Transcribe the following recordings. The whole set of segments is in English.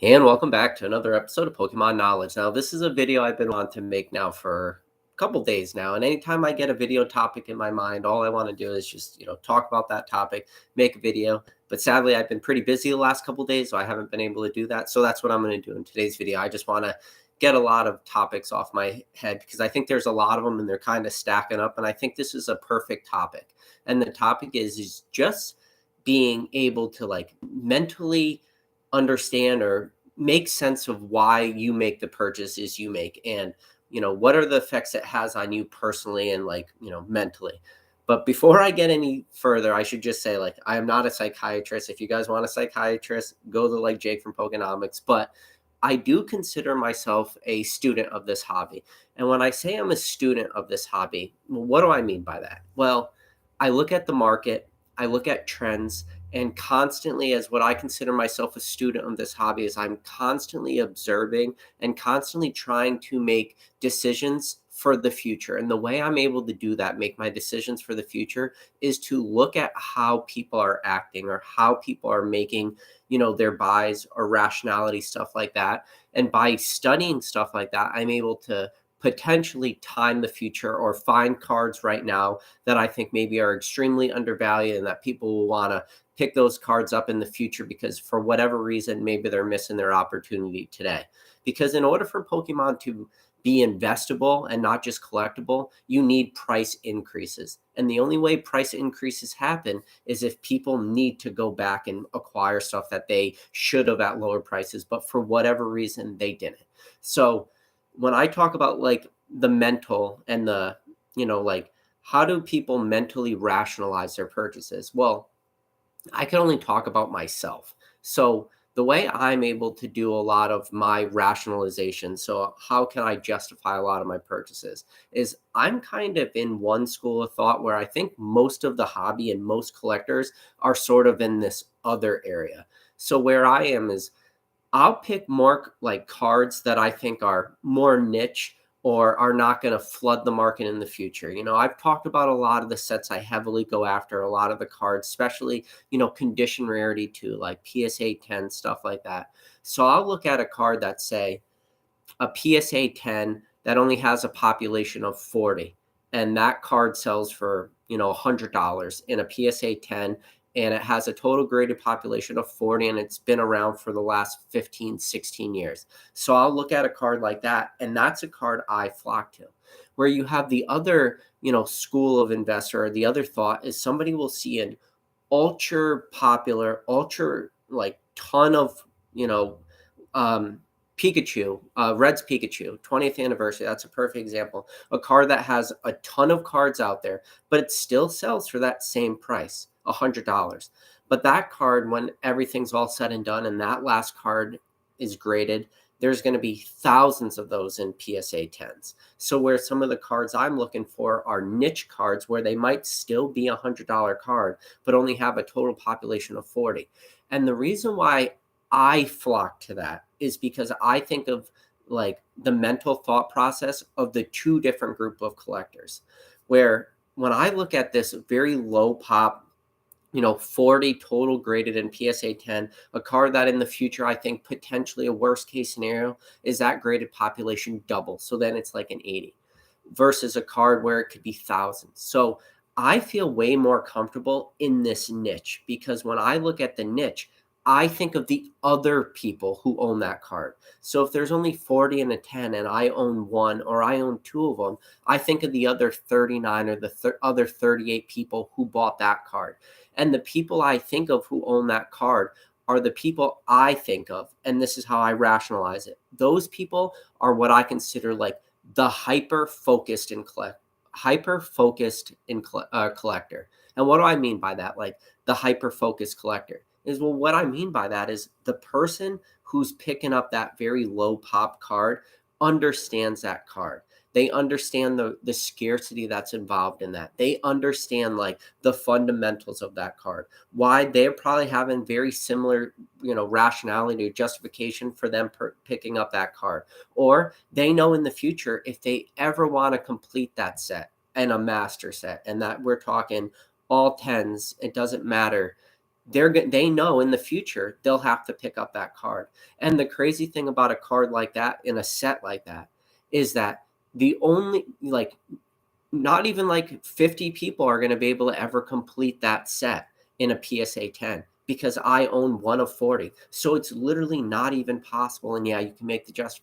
And welcome back to another episode of Pokemon Knowledge. Now, this is a video I've been wanting to make now for a couple days now. And anytime I get a video topic in my mind, all I want to do is just, talk about that topic, make a video. But sadly, I've been pretty busy the last couple days, so I haven't been able to do that. So that's what I'm going to do in today's video. I just want to get a lot of topics off my head because I think there's a lot of them and they're kind of stacking up. And I think this is a perfect topic. And the topic is just being able to mentally understand or make sense of why you make the purchases you make, and what are the effects it has on you personally and mentally. But before I get any further, I should just say, I am not a psychiatrist. If you guys want a psychiatrist, go to Jake from Pokenomics. But I do consider myself a student of this hobby. And when I say I'm a student of this hobby, well, what do I mean by that? Well, I look at the market, I look at trends, and constantly, as what I consider myself a student of this hobby, is I'm constantly observing and constantly trying to make decisions for the future. And the way I'm able to do that, make my decisions for the future, is to look at how people are acting or how people are making, their buys or rationality, stuff like that. And by studying stuff like that, I'm able to potentially time the future or find cards right now that I think maybe are extremely undervalued and that people will want to pick those cards up in the future because for whatever reason, maybe they're missing their opportunity today. Because in order for Pokemon to be investable and not just collectible, you need price increases. And the only way price increases happen is if people need to go back and acquire stuff that they should have at lower prices, but for whatever reason, they didn't. So when I talk about the mental and the, how do people mentally rationalize their purchases? Well, I can only talk about myself. So the way I'm able to do a lot of my rationalization, so how can I justify a lot of my purchases, is I'm kind of in one school of thought where I think most of the hobby and most collectors are sort of in this other area. So where I am is I'll pick more cards that I think are more niche or are not going to flood the market in the future. I've talked about a lot of the sets I heavily go after, a lot of the cards, especially, condition rarity too, like PSA 10, stuff like that. So I'll look at a card that say a PSA 10 that only has a population of 40. And that card sells for, $100 in a PSA 10, and it has a total graded population of 40, and it's been around for the last 15, 16 years. So I'll look at a card like that, and that's a card I flock to. Where you have the other, school of investor, or the other thought is somebody will see an ultra popular, ultra ton of, Pikachu, Red's Pikachu, 20th anniversary. That's a perfect example. A card that has a ton of cards out there, but it still sells for that same price, $100. But that card, when everything's all said and done and that last card is graded, there's going to be thousands of those in PSA 10s. So where some of the cards I'm looking for are niche cards where they might still be a $100 card, but only have a total population of 40. And the reason why I flock to that is because I think of the mental thought process of the two different group of collectors, where when I look at this very low pop, 40 total graded in PSA 10, a card that in the future, I think potentially a worst case scenario is that graded population double. So then it's like an 80 versus a card where it could be thousands. So I feel way more comfortable in this niche because when I look at the niche, I think of the other people who own that card. So if there's only 40 and a 10 and I own one or I own two of them, I think of the other 39 or the other 38 people who bought that card. And the people I think of who own that card are the people I think of. And this is how I rationalize it. Those people are what I consider the hyper-focused collector. And what do I mean by that? The hyper-focused collector is, well, what I mean by that is the person who's picking up that very low pop card understands that card. They understand the scarcity that's involved in that. They understand the fundamentals of that card. Why they're probably having very similar, rationality or justification for them picking up that card. Or they know in the future if they ever want to complete that set and a master set, and that we're talking all 10s, it doesn't matter. they know in the future they'll have to pick up that card. And the crazy thing about a card like that in a set like that is that the only like not even like 50 people are going to be able to ever complete that set in a PSA 10 because I own one of 40. So it's literally not even possible. And yeah, you can make the just,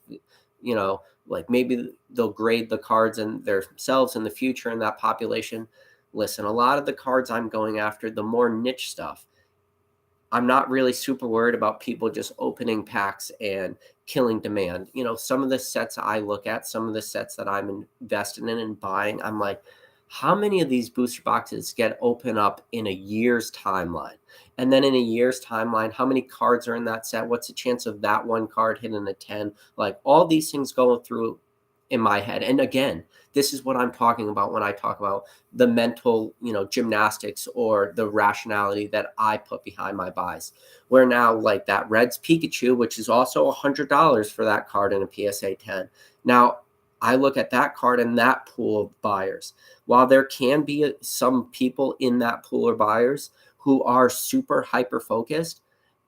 like maybe they'll grade the cards and themselves in the future in that population. Listen, a lot of the cards I'm going after, the more niche stuff, I'm not really super worried about people just opening packs and killing demand. Some of the sets I look at, some of the sets that I'm invested in and buying, I'm like, how many of these booster boxes get open up in a year's timeline? And then in a year's timeline, how many cards are in that set? What's the chance of that one card hitting a 10? Like all these things going through in my head. And again, this is what I'm talking about when I talk about the mental, gymnastics or the rationality that I put behind my buys. Where now, like that Reds Pikachu, which is also $100 for that card in a PSA 10. Now, I look at that card and that pool of buyers. While there can be some people in that pool of buyers who are super hyper focused,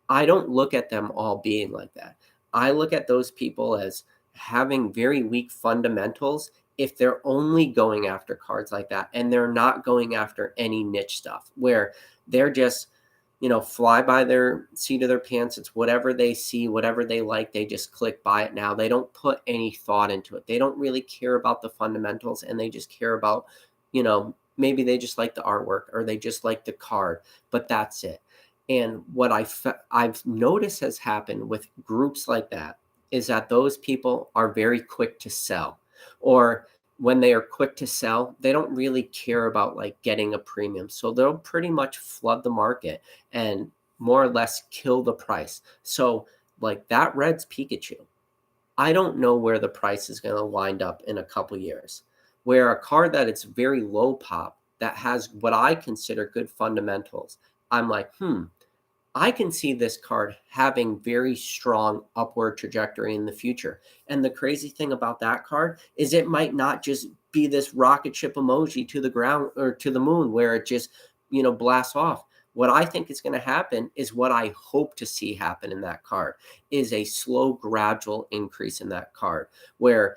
I don't look at them all being like that. I look at those people as having very weak fundamentals if they're only going after cards like that and they're not going after any niche stuff where they're just, fly by their seat of their pants. It's whatever they see, whatever they like, they just click buy it now. They don't put any thought into it. They don't really care about the fundamentals and they just care about, maybe they just like the artwork or they just like the card, but that's it. And what I've noticed has happened with groups like that is that those people are very quick to sell. Or when they are quick to sell, they don't really care about like getting a premium. So they'll pretty much flood the market and more or less kill the price. So like that Reds Pikachu, I don't know where the price is going to wind up in a couple years. Where a card that it's very low pop that has what I consider good fundamentals, I'm like, I can see this card having very strong upward trajectory in the future. And the crazy thing about that card is it might not just be this rocket ship emoji to the ground or to the moon where it just, blasts off. What I think is going to happen is what I hope to see happen in that card is a slow, gradual increase in that card where,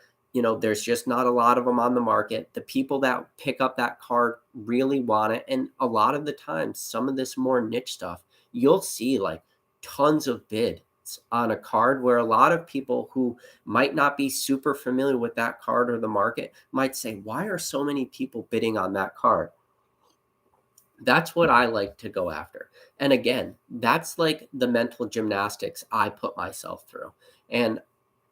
there's just not a lot of them on the market. The people that pick up that card really want it. And a lot of the times, some of this more niche stuff, you'll see like tons of bids on a card where a lot of people who might not be super familiar with that card or the market might say, why are so many people bidding on that card? That's what I like to go after. And again, that's like the mental gymnastics I put myself through. And,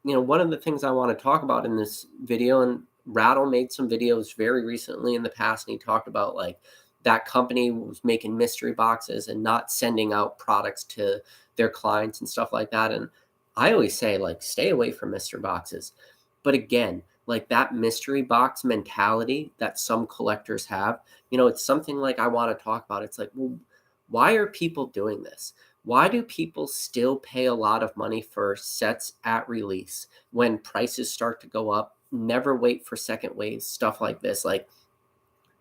one of the things I want to talk about in this video, and Rattle made some videos very recently in the past, and he talked about like that company was making mystery boxes and not sending out products to their clients and stuff like that. And I always say, like, stay away from mystery boxes. But again, like that mystery box mentality that some collectors have, it's something like I want to talk about. It's like, well, why are people doing this? Why do people still pay a lot of money for sets at release when prices start to go up? Never wait for second waves, stuff like this. Like,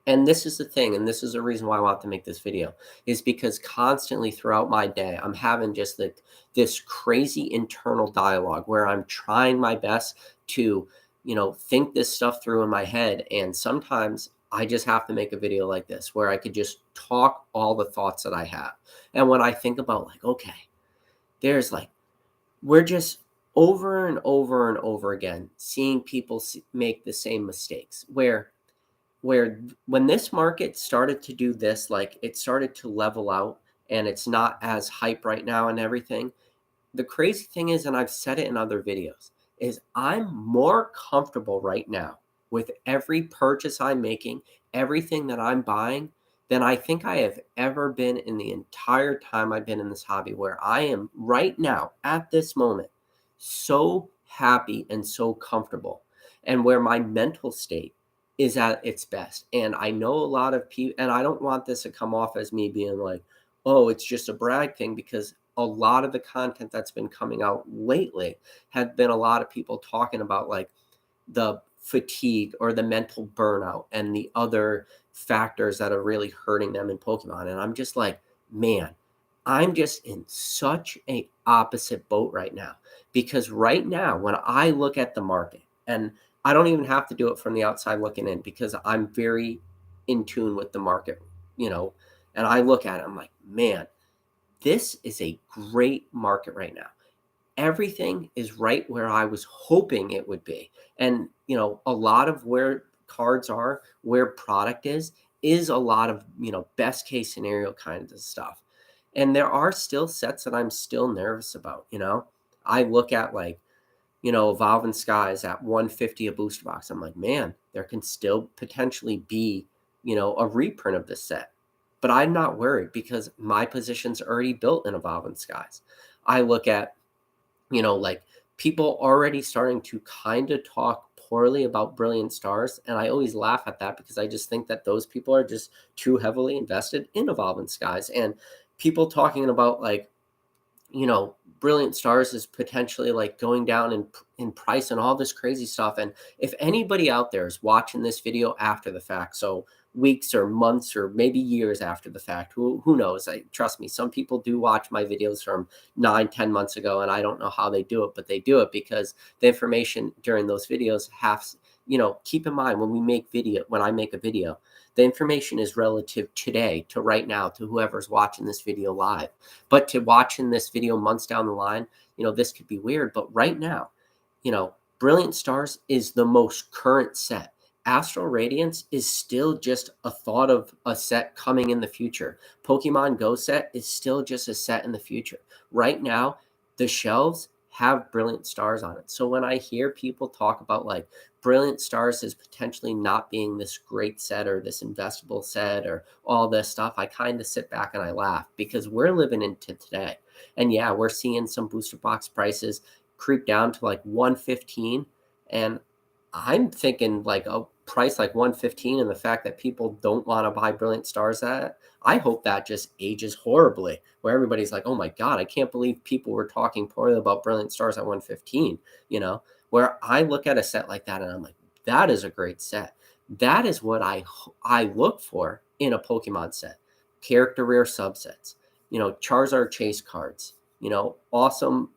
and this is the thing, and this is the reason why I want to make this video, is because constantly throughout my day, I'm having just like this crazy internal dialogue where I'm trying my best to, think this stuff through in my head. And sometimes I just have to make a video like this where I could just talk all the thoughts that I have. And when I think about like, okay, there's like, we're just over and over and over again seeing people make the same mistakes where when this market started to do this, like it started to level out and it's not as hype right now and everything. The crazy thing is, and I've said it in other videos, is I'm more comfortable right now with every purchase I'm making, everything that I'm buying, than I think I have ever been in the entire time I've been in this hobby, where I am right now at this moment so happy and so comfortable, and where my mental state is at its best. And I know a lot of people, and I don't want this to come off as me being like, oh, it's just a brag thing, because a lot of the content that's been coming out lately have been a lot of people talking about like the fatigue or the mental burnout and the other factors that are really hurting them in Pokemon. And I'm just like, man, I'm just in such a opposite boat right now, because right now when I look at the market, and I don't even have to do it from the outside looking in because I'm very in tune with the market, you know, and I look at it, I'm like, man, this is a great market right now. Everything is right where I was hoping it would be. And, a lot of where cards are, where product is a lot of, best case scenario kinds of stuff. And there are still sets that I'm still nervous about. I look at like, Evolving Skies at 150 a booster box. I'm like, man, there can still potentially be, a reprint of this set. But I'm not worried because my position's already built in Evolving Skies. I look at like people already starting to kind of talk poorly about Brilliant Stars. And I always laugh at that because I just think that those people are just too heavily invested in Evolving Skies. And people talking about like, Brilliant Stars is potentially like going down in price and all this crazy stuff. And if anybody out there is watching this video after the fact, so weeks or months or maybe years after the fact, who knows? Trust me, some people do watch my videos from 9, 10 months ago, and I don't know how they do it, but they do it because the information during those videos has, keep in mind when I make a video, the information is relative today to right now to whoever's watching this video live. But to watching this video months down the line, this could be weird. But right now, Brilliant Stars is the most current set. Astral Radiance is still just a thought of a set coming in the future. Pokemon Go set is still just a set in the future. Right now, the shelves have Brilliant Stars on it. So when I hear people talk about like Brilliant Stars as potentially not being this great set or this investable set or all this stuff, I kind of sit back and I laugh because we're living into today. And yeah, we're seeing some booster box prices creep down to like 115. And I'm thinking like a price like 115 and the fact that people don't want to buy Brilliant Stars at, I hope that just ages horribly where everybody's like, oh my God, I can't believe people were talking poorly about Brilliant Stars at 115, where I look at a set like that and I'm like, that is a great set. That is what I look for in a Pokemon set. Character rare subsets, Charizard chase cards, awesome.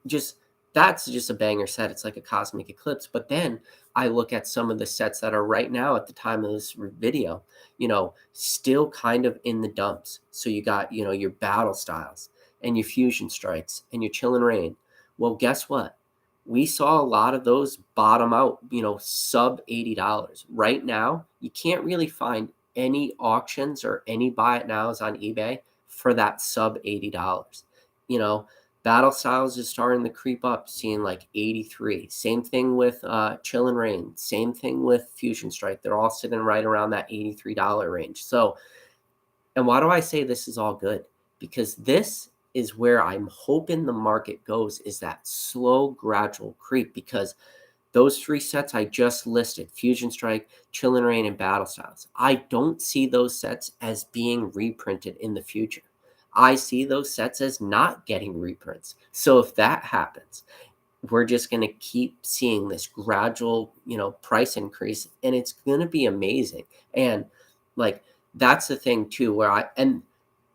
That's just a banger set. It's like a cosmic eclipse. But then I look at some of the sets that are right now at the time of this video, still kind of in the dumps. So you got, your battle styles and your fusion strikes and your chill and rain. Well, guess what? We saw a lot of those bottom out, sub $80. Right now, you can't really find any auctions or any buy it nows on eBay for that sub $80. You know, Battle Styles is starting to creep up, seeing like 83. Same thing with Chill and Rain. Same thing with Fusion Strike. They're all sitting right around that $83 range. So, and why do I say this is all good? Because this is where I'm hoping the market goes, is that slow, gradual creep. Because those three sets I just listed, Fusion Strike, Chill and Rain, and Battle Styles, I don't see those sets as being reprinted in the future. I see those sets as not getting reprints. So if that happens, we're just going to keep seeing this gradual, price increase, and it's going to be amazing. And like, that's the thing too, and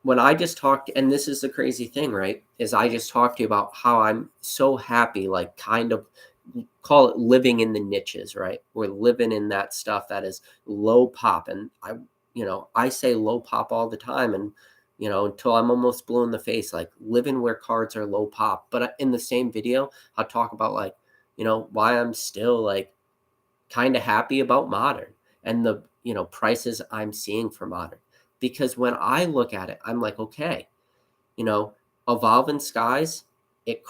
when I just talked, and this is the crazy thing, right? Is I just talked to you about how I'm so happy, like kind of call it living in the niches, right? We're living in that stuff that is low pop. And I say low pop all the time. And, until I'm almost blue in the face, like living where cards are low pop. But in the same video, I'll talk about like, why I'm still like kind of happy about modern and the, prices I'm seeing for modern. Because when I look at it, I'm like, okay, you know, Evolving Skies, it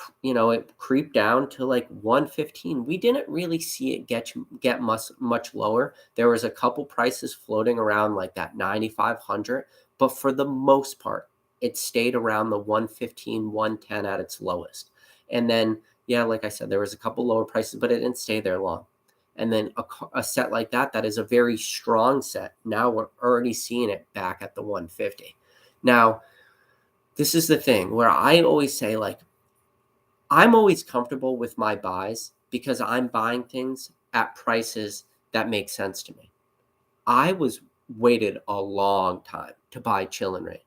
creeped down to like 115. We didn't really see it get much lower. There was a couple prices floating around like that 9,500, but for the most part, it stayed around the 115, 110 at its lowest. And then, yeah, like I said, there was a couple lower prices, but it didn't stay there long. And then a set like that is a very strong set. Now we're already seeing it back at the 150. Now, this is the thing where I always say, like, I'm always comfortable with my buys because I'm buying things at prices that make sense to me. I was waited a long time to buy Chill and Rain.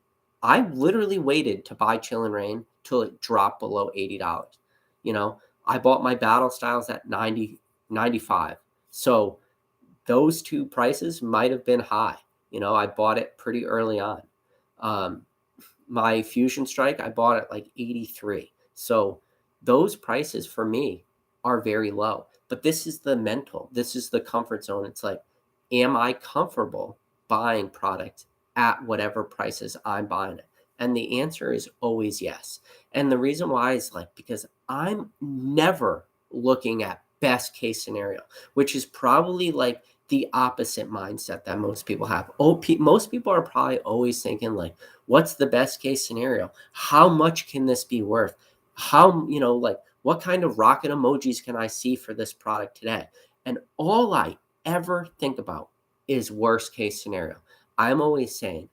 I literally waited to buy Chill and Rain till it dropped below $80. You know, I bought my Battle Styles at 90, 95. So those two prices might have been high. I bought it pretty early on. Um, my Fusion Strike, I bought at like 83. So those prices for me are very low. But this is the mental, this is the comfort zone. It's like, am I comfortable buying product at whatever prices I'm buying it? And the answer is always yes. And the reason why is like, because I'm never looking at best case scenario, which is probably like the opposite mindset that most people have. Most people are probably always thinking like, what's the best case scenario? How much can this be worth? Like what kind of rocket emojis can I see for this product today? And all I ever think about is worst case scenario. I'm always saying,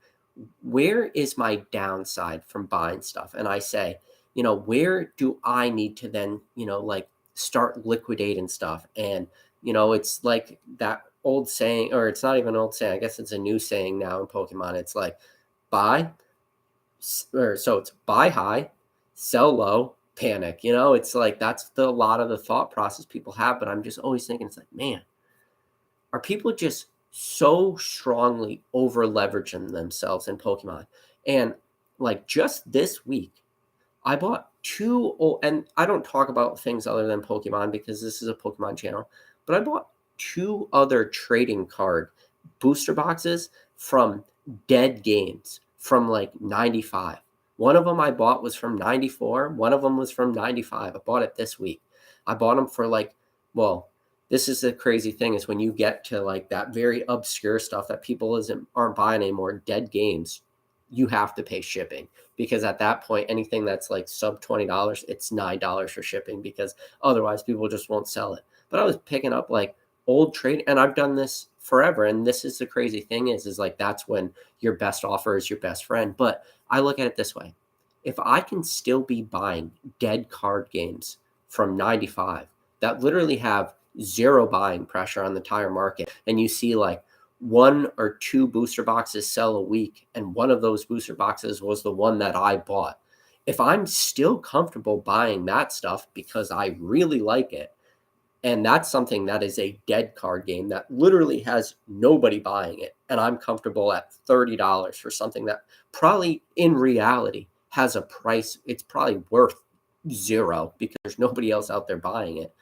where is my downside from buying stuff? And I say, where do I need to then, like start liquidating stuff? And, it's like that old saying, or it's not even an old saying, I guess it's a new saying now in Pokemon. It's like buy, so it's buy high, sell low, panic. It's like that's a lot of the thought process people have. But I'm just always thinking, it's like, man, are people just so strongly over leveraging themselves in Pokemon? And like just this week, I bought and I don't talk about things other than Pokemon because this is a Pokemon channel, but I bought two other trading card booster boxes from dead games from like 95. One of them I bought was from 94. One of them was from 95. I bought it this week. I bought them for like, well, this is the crazy thing is when you get to like that very obscure stuff that people aren't buying anymore, dead games, you have to pay shipping because at that point, anything that's like sub $20, it's $9 for shipping because otherwise people just won't sell it. But I was picking up like old trade, and I've done this forever. And this is the crazy thing is like that's when your best offer is your best friend. But I look at it this way: if I can still be buying dead card games from 95 that literally have zero buying pressure on the entire market, and you see like one or two booster boxes sell a week, and one of those booster boxes was the one that I bought. If I'm still comfortable buying that stuff because I really like it, and that's something that is a dead card game that literally has nobody buying it, and I'm comfortable at $30 for something that probably in reality has a price, it's probably worth zero because there's nobody else out there buying it.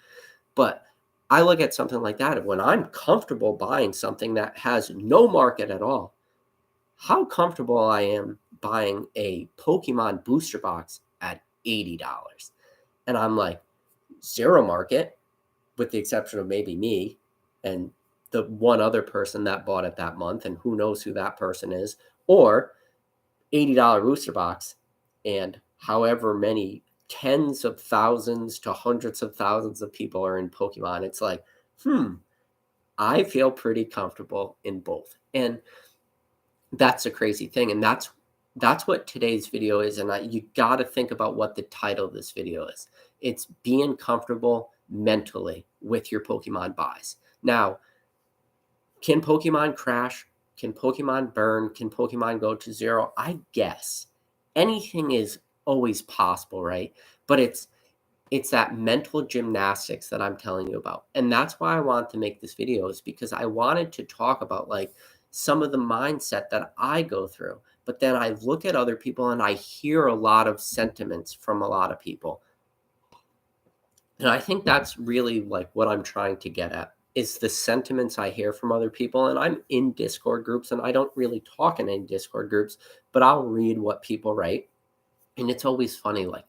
But I look at something like that. When I'm comfortable buying something that has no market at all, how comfortable I am buying a Pokemon booster box at $80. And I'm like, zero market, with the exception of maybe me and the one other person that bought it that month, and who knows who that person is, or $80 booster box, and however many tens of thousands to hundreds of thousands of people are in Pokemon. It's like, I feel pretty comfortable in both. And that's a crazy thing. And that's what today's video is. And you got to think about what the title of this video is. It's being comfortable mentally with your Pokemon buys. Now, can Pokemon crash? Can Pokemon burn? Can Pokemon go to zero? I guess anything is always possible, right? But it's that mental gymnastics that I'm telling you about. And that's why I wanted to make this video, is because I wanted to talk about like some of the mindset that I go through. But then I look at other people and I hear a lot of sentiments from a lot of people. And I think that's really like what I'm trying to get at, is the sentiments I hear from other people. And I'm in Discord groups, and I don't really talk in any Discord groups, but I'll read what people write. And it's always funny, like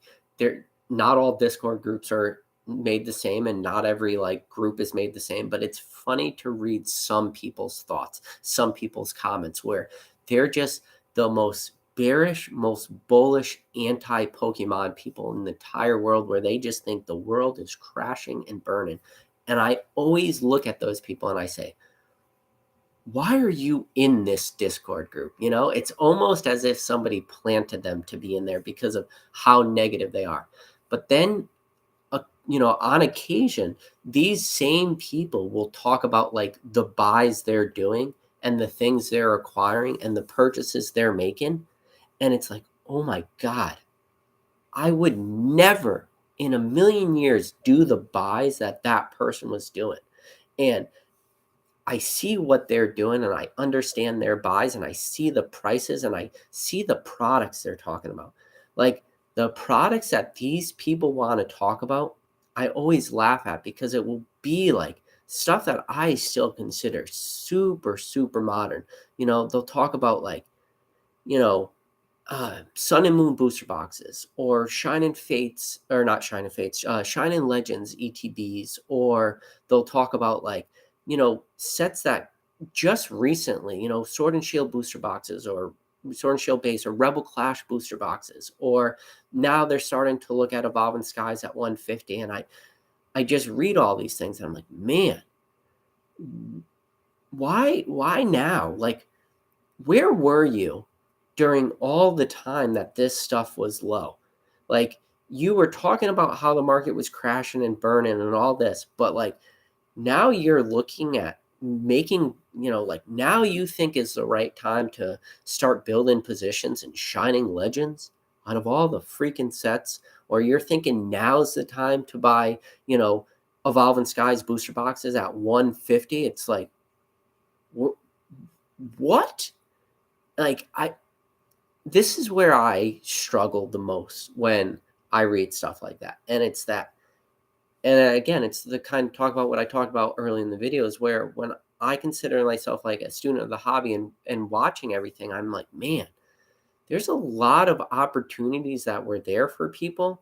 not all Discord groups are made the same, and not every like group is made the same, but it's funny to read some people's thoughts, some people's comments where they're just the most bearish, most bullish anti-Pokemon people in the entire world, where they just think the world is crashing and burning. And I always look at those people and I say, why are you in this Discord group? It's almost as if somebody planted them to be in there because of how negative they are. But then, on occasion, these same people will talk about like the buys they're doing and the things they're acquiring and the purchases they're making. And it's like, oh my God, I would never in a million years do the buys that that person was doing. And I see what they're doing and I understand their buys and I see the prices and I see the products they're talking about. Like the products that these people want to talk about, I always laugh at because it will be like stuff that I still consider super, super modern. They'll talk about like, you know, Sun and Moon booster boxes, or Shining Fates, or not Shining Fates, Shining Legends ETBs, or they'll talk about like, sets that just recently, Sword and Shield booster boxes, or Sword and Shield base, or Rebel Clash booster boxes, or now they're starting to look at Evolving Skies at 150, and I just read all these things, and I'm like, man, why now? Like, where were you during all the time that this stuff was low? Like, you were talking about how the market was crashing and burning and all this, but like now you're looking at making, like now you think is the right time to start building positions and Shining Legends out of all the freaking sets, or you're thinking now's the time to buy, Evolving Skies booster boxes at 150. It's like, what? Like, this is where I struggle the most when I read stuff like that. And it's that, and again, it's the kind of talk about what I talked about early in the videos, where when I consider myself like a student of the hobby and watching everything, I'm like, man, there's a lot of opportunities that were there for people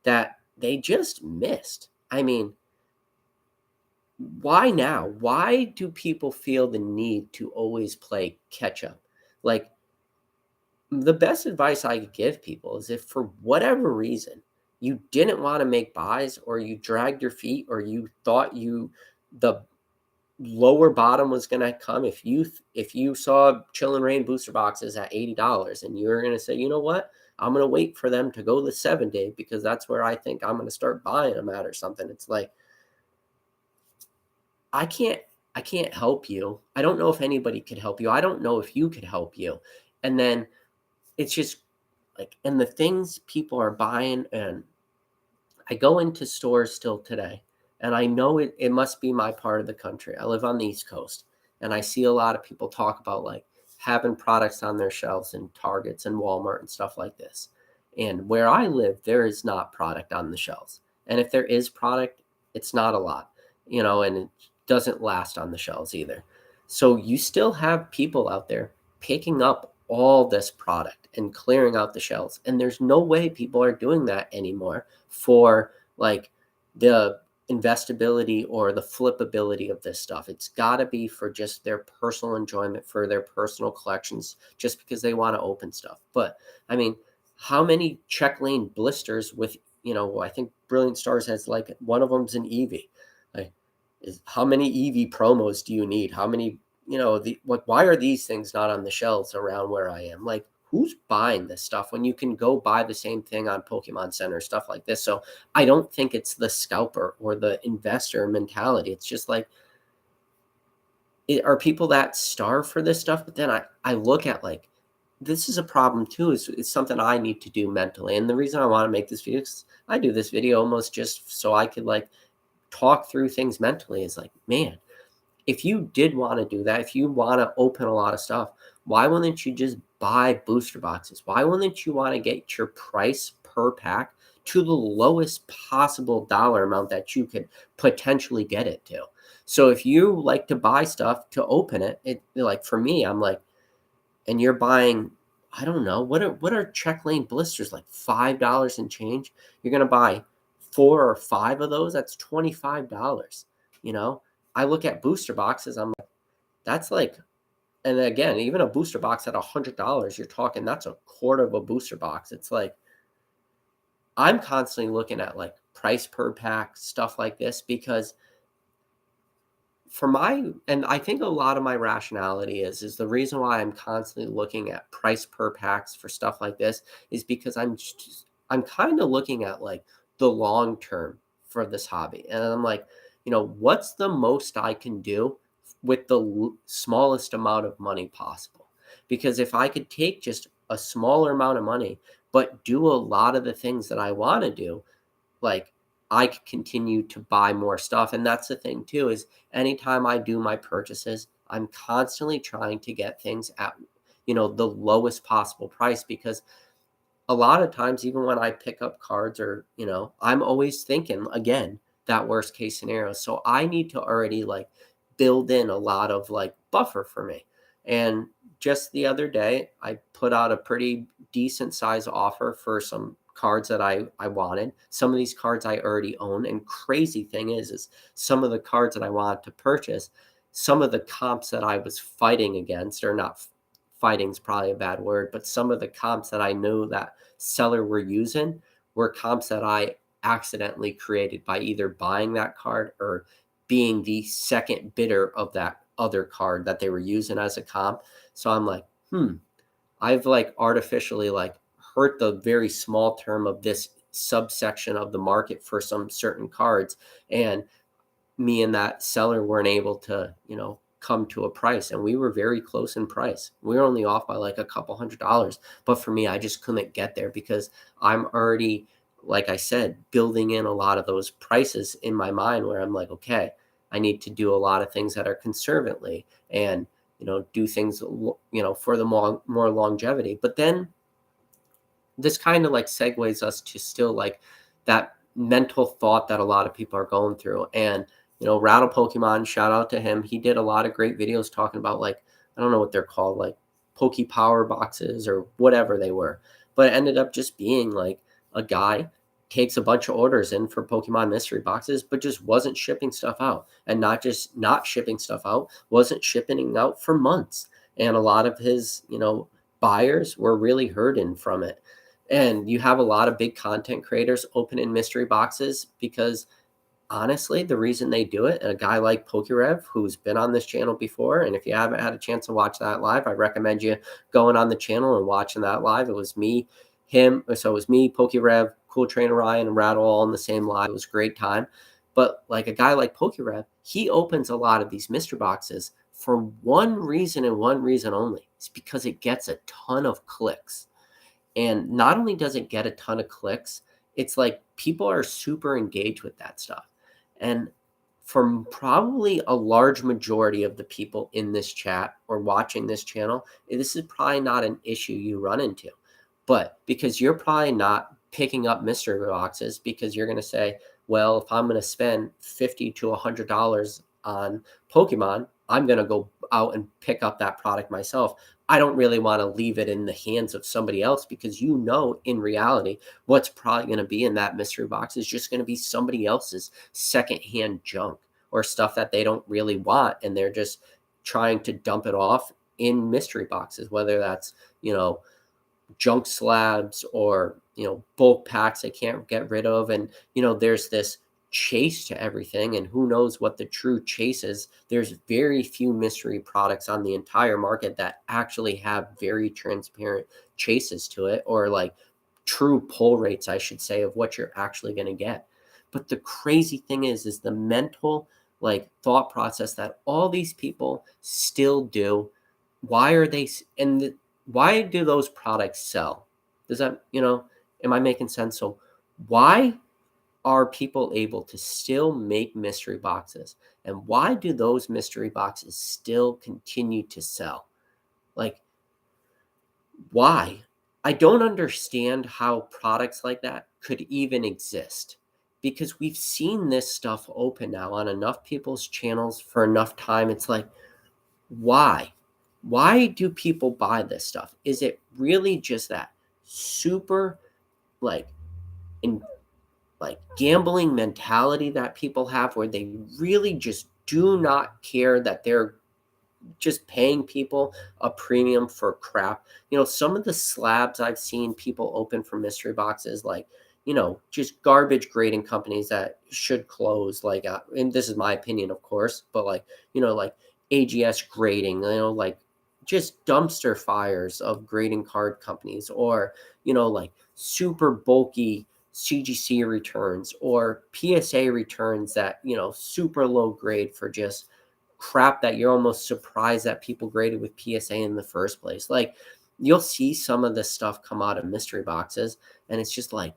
that they just missed. I mean, why now? Why do people feel the need to always play catch up? Like, the best advice I could give people is, if for whatever reason you didn't want to make buys, or you dragged your feet, or you thought the lower bottom was going to come, if you saw Chill and Rain booster boxes at $80 and you're going to say, you know what, I'm going to wait for them to go the 7 day because that's where I think I'm going to start buying them at, or something. It's like, I can't I can't help you. I don't know if anybody could help you. I don't know if you could help you. And then it's just like, and the things people are buying, and I go into stores still today, and I know it must be my part of the country. I live on the East Coast, and I see a lot of people talk about like having products on their shelves in Targets and Walmart and stuff like this. And where I live, there is not product on the shelves. And if there is product, it's not a lot, and it doesn't last on the shelves either. So you still have people out there picking up all this product and clearing out the shelves. And there's no way people are doing that anymore for like the investability or the flippability of this stuff. It's got to be for just their personal enjoyment, for their personal collections, just because they want to open stuff. But I mean, how many check lane blisters with, I think Brilliant Stars has like one of them's an Eevee. Like, how many Eevee promos do you need? How many, why are these things not on the shelves around where I am? Like, who's buying this stuff when you can go buy the same thing on Pokemon Center, stuff like this? So I don't think it's the scalper or the investor mentality. It's just like, are people that starve for this stuff? But then I look at like, this is a problem too. It's something I need to do mentally. And the reason I want to make this video is I do this video almost just so I could like talk through things mentally. Is like, man, if you did want to do that, if you want to open a lot of stuff, why wouldn't you just buy booster boxes? Why wouldn't you want to get your price per pack to the lowest possible dollar amount that you could potentially get it to? So if you like to buy stuff to open it like for me, I'm like, and you're buying, I don't know, what are check lane blisters, like $5 and change? You're gonna buy 4 or 5 of those. That's $25. I look at booster boxes. I'm like, that's like, and again, even a booster box at $100, you're talking that's a quarter of a booster box. It's like, I'm constantly looking at like price per pack, stuff like this, because and I think a lot of my rationality is the reason why I'm constantly looking at price per packs for stuff like this is because I'm kind of looking at like the long term for this hobby. And I'm like, what's the most I can do with the smallest amount of money possible? Because if I could take just a smaller amount of money, but do a lot of the things that I want to do, like I could continue to buy more stuff. And that's the thing too, is anytime I do my purchases, I'm constantly trying to get things at, the lowest possible price, because a lot of times, even when I pick up cards or, I'm always thinking again, that worst case scenario. So I need to already like build in a lot of like buffer for me. And just the other day, I put out a pretty decent size offer for some cards that I wanted. Some of these cards I already own. And crazy thing is some of the cards that I wanted to purchase, some of the comps that I was fighting against, or not fighting is probably a bad word, but some of the comps that I knew that seller were using were comps that I accidentally created by either buying that card or being the second bidder of that other card that they were using as a comp. So I'm like, I've like artificially like hurt the very small term of this subsection of the market for some certain cards. And me and that seller weren't able to, come to a price. And we were very close in price. We were only off by like a couple $100. But for me, I just couldn't get there because I'm already, like I said, building in a lot of those prices in my mind where I'm like, okay, I need to do a lot of things that are conservatively and, do things, for the more longevity. But then this kind of like segues us to still like that mental thought that a lot of people are going through. And Rattle Pokemon, shout out to him, he did a lot of great videos talking about, like, I don't know what they're called, like Poke Power boxes or whatever they were, but it ended up just being like a guy takes a bunch of orders in for Pokemon mystery boxes, but just wasn't shipping stuff out. And not just not shipping stuff out, wasn't shipping out for months. And a lot of his buyers were really hurting from it. And you have a lot of big content creators opening mystery boxes because honestly, the reason they do it, and a guy like Pokerev, who's been on this channel before, and if you haven't had a chance to watch that live, I recommend you going on the channel and watching that live. It was me, so it was me, Pokerev, Cool Trainer Ryan, and Rattle all in the same live. It was a great time. But like a guy like Pokerev, he opens a lot of these mystery boxes for one reason and one reason only. It's because it gets a ton of clicks. And not only does it get a ton of clicks, it's like people are super engaged with that stuff. And for probably a large majority of the people in this chat or watching this channel, this is probably not an issue you run into. But because you're probably not picking up mystery boxes because you're going to say, well, if I'm going to spend $50 to $100 on Pokemon, I'm going to go out and pick up that product myself. I don't really want to leave it in the hands of somebody else because in reality, what's probably going to be in that mystery box is just going to be somebody else's secondhand junk or stuff that they don't really want. And they're just trying to dump it off in mystery boxes, whether that's, junk slabs or, bulk packs they can't get rid of. And, there's this chase to everything, and who knows what the true chase is. There's very few mystery products on the entire market that actually have very transparent chases to it, or like true pull rates, I should say, of what you're actually going to get. But the crazy thing is the mental like thought process that all these people still do. Why are they why do those products sell? Does that, am I making sense? So why are people able to still make mystery boxes? And why do those mystery boxes still continue to sell? Like, why? I don't understand how products like that could even exist, because we've seen this stuff open now on enough people's channels for enough time. It's like, why? Why do people buy this stuff? Is it really just that super like in like gambling mentality that people have where they really just do not care that they're just paying people a premium for crap? Some of the slabs I've seen people open for mystery boxes, like, just garbage grading companies that should close, like, and this is my opinion, of course, but like, like AGS grading, like just dumpster fires of grading card companies, or, like super bulky CGC returns or PSA returns that, super low grade for just crap that you're almost surprised that people graded with PSA in the first place. Like, you'll see some of the stuff come out of mystery boxes, and it's just like,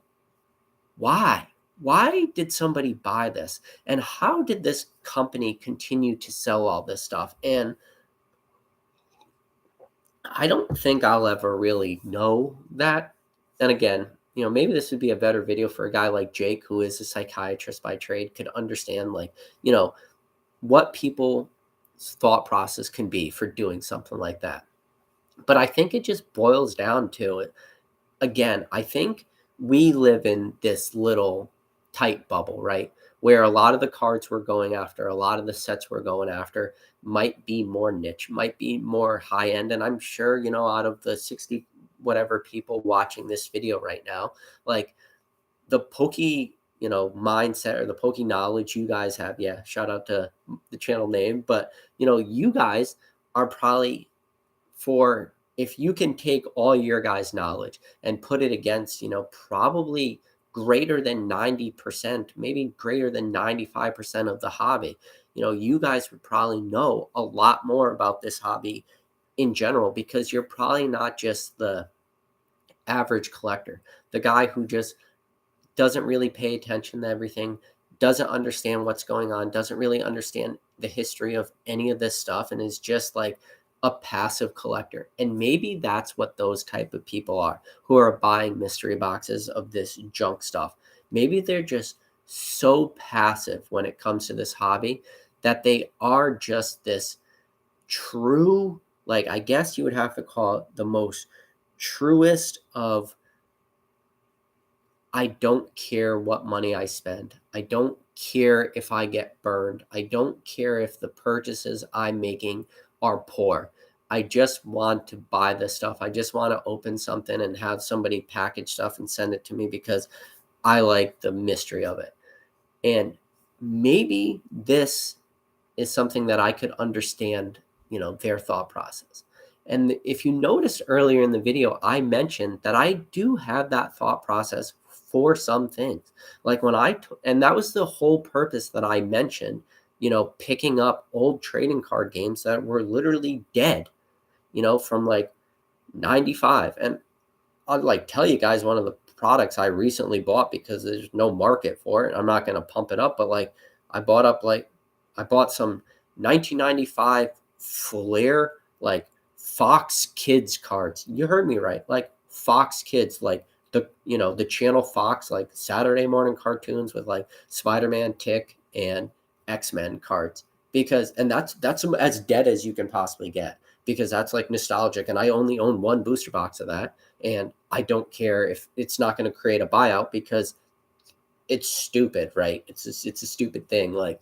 why? Why did somebody buy this? And how did this company continue to sell all this stuff? And I don't think I'll ever really know that. And again, maybe this would be a better video for a guy like Jake, who is a psychiatrist by trade, could understand, like, what people's thought process can be for doing something like that. But I think it just boils down to it. Again, I think we live in this little tight bubble, right? Where a lot of the cards we're going after, a lot of the sets we're going after might be more niche, might be more high end. And I'm sure, out of the 60 whatever people watching this video right now, like the mindset or the Poke knowledge you guys have. Yeah, shout out to the channel name. But, you guys are probably, for if you can take all your guys' knowledge and put it against, probably greater than 90%, maybe greater than 95% of the hobby, you guys would probably know a lot more about this hobby in general, because you're probably not just the average collector, the guy who just doesn't really pay attention to everything, doesn't understand what's going on, doesn't really understand the history of any of this stuff, and is just like a passive collector. And maybe that's what those type of people are, who are buying mystery boxes of this junk stuff. Maybe they're just so passive when it comes to this hobby that they are just this true, like, I guess you would have to call it the most truest of, I don't care what money I spend. I don't care if I get burned. I don't care if the purchases I'm making are poor. I just want to buy this stuff. I just want to open something and have somebody package stuff and send it to me because I like the mystery of it. And maybe this is something that I could understand, their thought process. And if you noticed earlier in the video, I mentioned that I do have that thought process for some things. Like when and that was the whole purpose that I mentioned, picking up old trading card games that were literally dead, from like 95. And I'll like tell you guys one of the products I recently bought, because there's no market for it. I'm not going to pump it up, but like I bought some 1995 Flair, like Fox Kids cards. You heard me right. Like Fox Kids, like the channel Fox, like Saturday morning cartoons with like Spider-Man, Tick, and X-Men cards. And that's as dead as you can possibly get, because that's like nostalgic. And I only own one booster box of that. And I don't care if it's not going to create a buyout, because it's stupid, right? It's a stupid thing. Like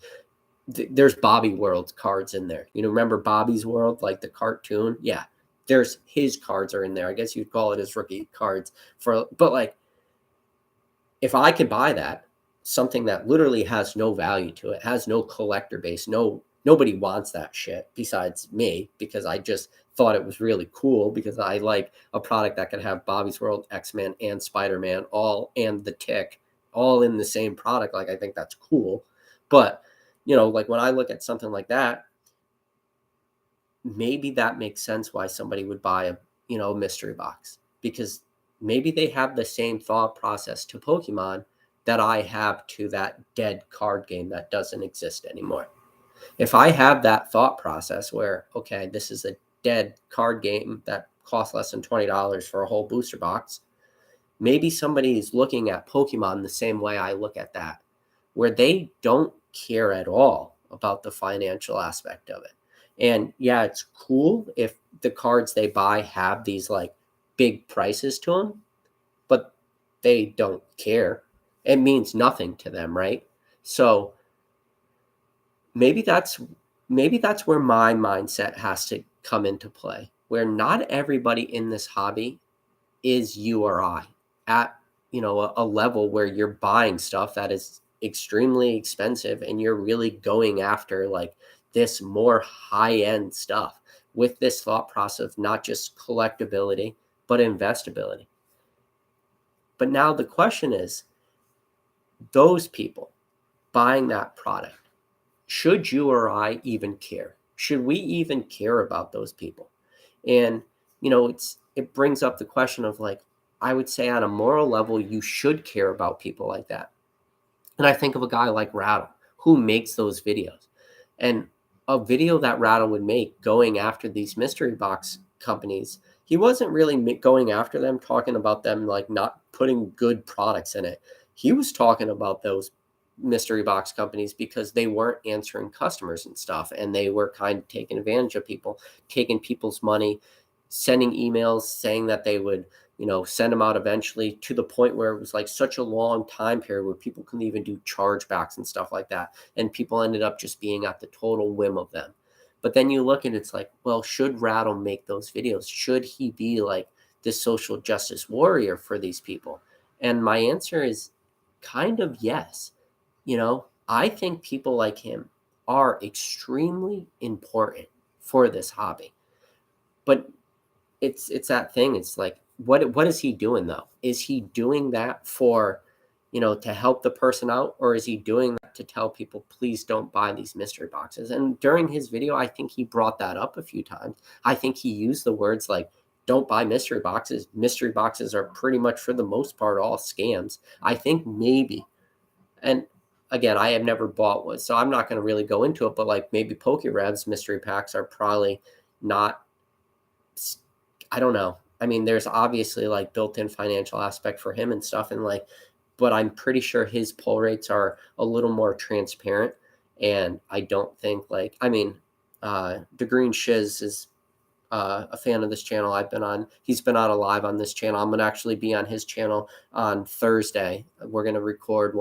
there's Bobby World cards in there. Remember Bobby's World, like the cartoon? Yeah. There's his cards are in there. I guess you'd call it his rookie cards but like, if I could buy that, something that literally has no value to it, has no collector base, nobody wants that shit besides me, because I just thought it was really cool, because I like a product that could have Bobby's World, X-Men, and Spider-Man and the Tick all in the same product. Like, I think that's cool. But, like when I look at something like that, maybe that makes sense why somebody would buy a mystery box, because maybe they have the same thought process to Pokemon that I have to that dead card game that doesn't exist anymore. If I have that thought process where, okay, this is a dead card game that costs less than $20 for a whole booster box, maybe somebody is looking at Pokemon the same way I look at that, where they don't care at all about the financial aspect of it. And yeah, it's cool if the cards they buy have these like big prices to them, but they don't care. It means nothing to them, right? So maybe that's where my mindset has to come into play, where not everybody in this hobby is you or I at a level where you're buying stuff that is extremely expensive, and you're really going after like this more high-end stuff with this thought process of not just collectability but investability. But now the question is, those people buying that product, should you or I even care? Should we even care about those people? And it brings up the question of like, I would say on a moral level, you should care about people like that. And I think of a guy like Rattle who makes those videos, and a video that Rattle would make going after these mystery box companies. He wasn't really going after them, talking about them like not putting good products in it. He was talking about those mystery box companies because they weren't answering customers and stuff, and they were kind of taking advantage of people, taking people's money, sending emails saying that they would send them out eventually, to the point where it was like such a long time period where people couldn't even do chargebacks and stuff like that. And people ended up just being at the total whim of them. But then you look and it's like, well, should Rattle make those videos? Should he be like this social justice warrior for these people? And my answer is kind of yes. I think people like him are extremely important for this hobby. But it's that thing. It's like, what is he doing though? Is he doing that for, to help the person out, or is he doing that to tell people, please don't buy these mystery boxes? And during his video, I think he brought that up a few times. I think he used the words like, don't buy mystery boxes. Mystery boxes are pretty much, for the most part, all scams. I think maybe, and again, I have never bought one, so I'm not going to really go into it, but like maybe PokeRev's mystery packs are probably not, I don't know. I mean, there's obviously like built-in financial aspect for him and stuff, and like, but I'm pretty sure his pull rates are a little more transparent. And I don't think like, I mean, the Green Shiz is a fan of this channel. He's been on a live on this channel. I'm gonna actually be on his channel on Thursday. We're gonna record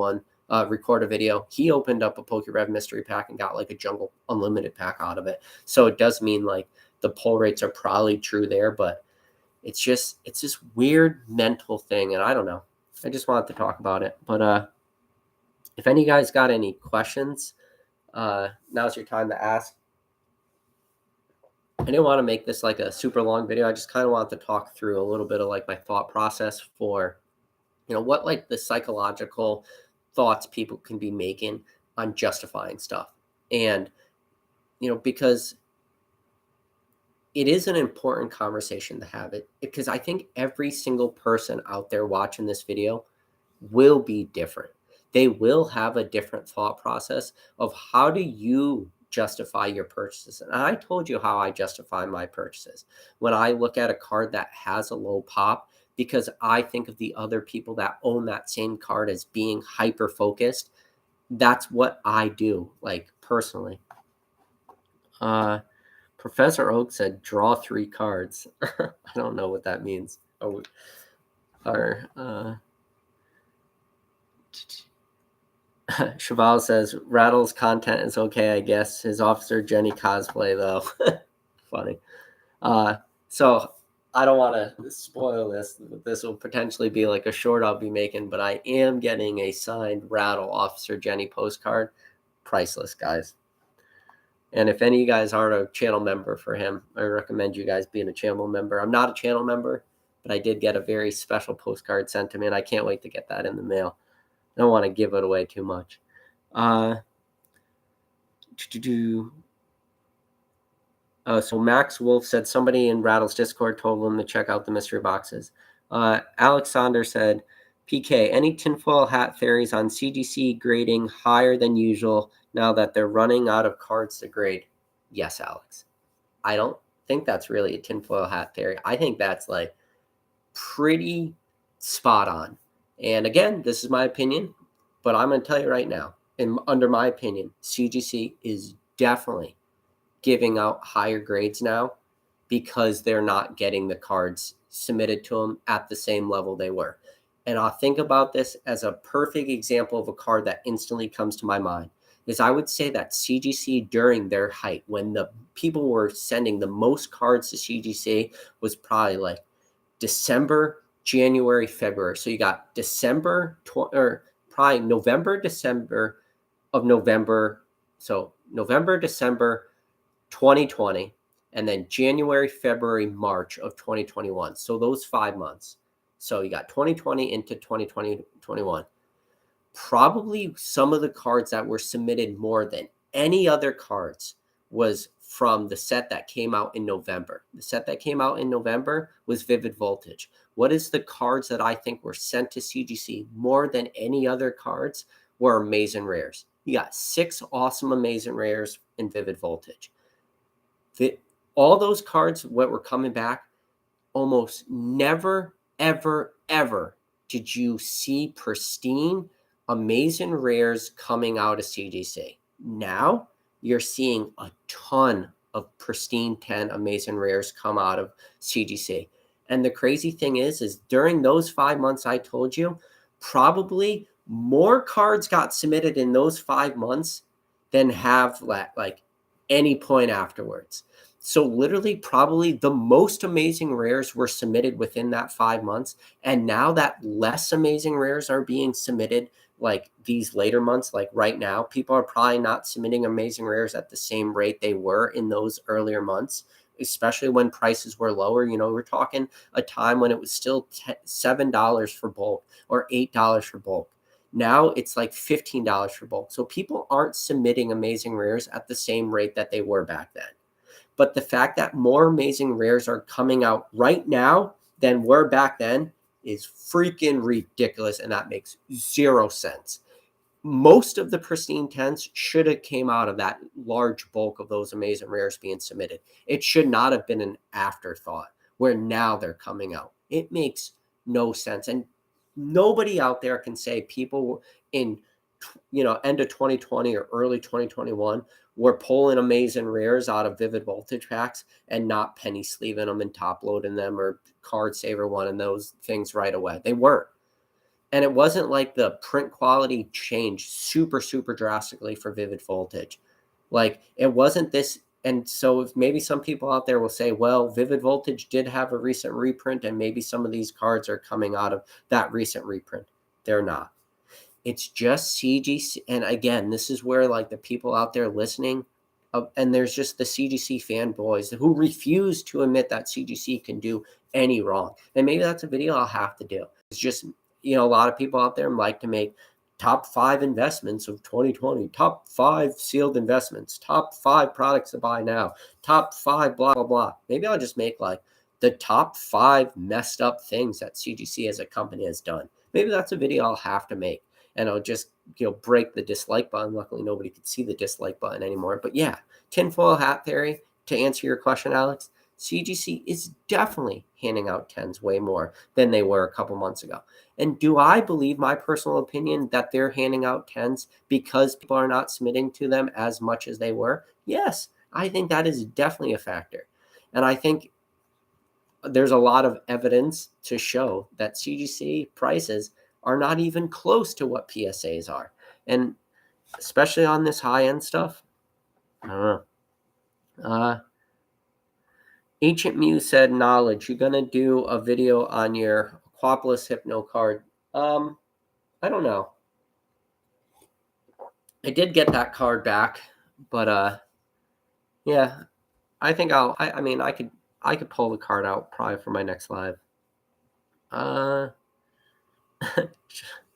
a video. He opened up a PokeRev mystery pack and got like a Jungle Unlimited pack out of it. So it does mean like the pull rates are probably true there, but it's this weird mental thing, and I don't know. I just wanted to talk about it. But if any guys got any questions, now's your time to ask. I didn't want to make this like a super long video. I just kind of wanted to talk through a little bit of like my thought process for, what like the psychological thoughts people can be making on justifying stuff. And, because it is an important conversation to have it, because I think every single person out there watching this video will be different. They will have a different thought process of how do you justify your purchases. And I told you how I justify my purchases. When I look at a card that has a low pop, because I think of the other people that own that same card as being hyper focused, that's what I do, like personally. Professor Oak said, draw 3 cards. I don't know what that means. Cheval says, Rattle's content is okay, I guess. His Officer Jenny cosplay, though. Funny. So I don't want to spoil this. This will potentially be like a short I'll be making, but I am getting a signed Rattle Officer Jenny postcard. Priceless, guys. And if any of you guys aren't a channel member for him, I recommend you guys being a channel member. I'm not a channel member, but I did get a very special postcard sent to me, and I can't wait to get that in the mail. I don't want to give it away too much. So Max Wolf said somebody in Rattle's Discord told him to check out the mystery boxes. Alexander said, PK, any tinfoil hat theories on CGC grading higher than usual now that they're running out of cards to grade? Yes, Alex. I don't think that's really a tinfoil hat theory. I think that's like pretty spot on. And again, this is my opinion, but I'm going to tell you right now, under my opinion, CGC is definitely giving out higher grades now because they're not getting the cards submitted to them at the same level they were. And I'll think about this as a perfect example of a card that instantly comes to my mind. Is I would say that CGC during their height, when the people were sending the most cards to CGC, was probably like December, January, February. So you got December, or probably November, December of November. So November, December 2020, and then January, February, March of 2021. So those 5 months. So you got 2020 into 2021. Probably some of the cards that were submitted more than any other cards was from the set that came out in November. The set that came out in November was Vivid Voltage. What is the cards that I think were sent to CGC more than any other cards were Amazing Rares. You got 6 awesome Amazing Rares in Vivid Voltage. All those cards, what were coming back, almost never, ever, ever did you see pristine, Amazing Rares coming out of CGC. Now you're seeing a ton of pristine 10 Amazing Rares come out of CGC. And the crazy thing is during those 5 months I told you, probably more cards got submitted in those 5 months than have like any point afterwards. So literally probably the most Amazing Rares were submitted within that 5 months. And now that less Amazing Rares are being submitted like these later months, like right now, people are probably not submitting Amazing Rares at the same rate they were in those earlier months, especially when prices were lower. You know, we're talking a time when it was still $7 for bulk or $8 for bulk. Now it's like $15 for bulk. So people aren't submitting Amazing Rares at the same rate that they were back then. But the fact that more Amazing Rares are coming out right now than were back then is freaking ridiculous, and that makes 0 sense. Most of the pristine 10s should have came out of that large bulk of those Amazing Rares being submitted. It should not have been an afterthought where now they're coming out. It makes no sense. And nobody out there can say people in end of 2020 or early 2021 were pulling Amazing Rares out of Vivid Voltage packs and not penny sleeving them and top loading them or card saver one and those things right away. They weren't. And it wasn't like the print quality changed super, super drastically for Vivid Voltage. Like it wasn't this. And so if maybe some people out there will say, well, Vivid Voltage did have a recent reprint and maybe some of these cards are coming out of that recent reprint. They're not. It's just CGC. And again, this is where like the people out there listening, and there's just the CGC fanboys who refuse to admit that CGC can do any wrong. And maybe that's a video I'll have to do. It's just, a lot of people out there like to make top 5 investments of 2020, top 5 sealed investments, top 5 products to buy now, top 5 blah, blah, blah. Maybe I'll just make like the top 5 messed up things that CGC as a company has done. Maybe that's a video I'll have to make. And I'll just, break the dislike button. Luckily, nobody could see the dislike button anymore. But yeah, tinfoil hat theory, to answer your question, Alex, CGC is definitely handing out 10s way more than they were a couple months ago. And do I believe, my personal opinion, that they're handing out 10s because people are not submitting to them as much as they were? Yes, I think that is definitely a factor. And I think there's a lot of evidence to show that CGC prices are not even close to what PSAs are. And especially on this high-end stuff, I don't know. Ancient Muse said, knowledge, you're going to do a video on your Aquapolis Hypno card. I don't know. I did get that card back, but yeah, I think I could pull the card out probably for my next live.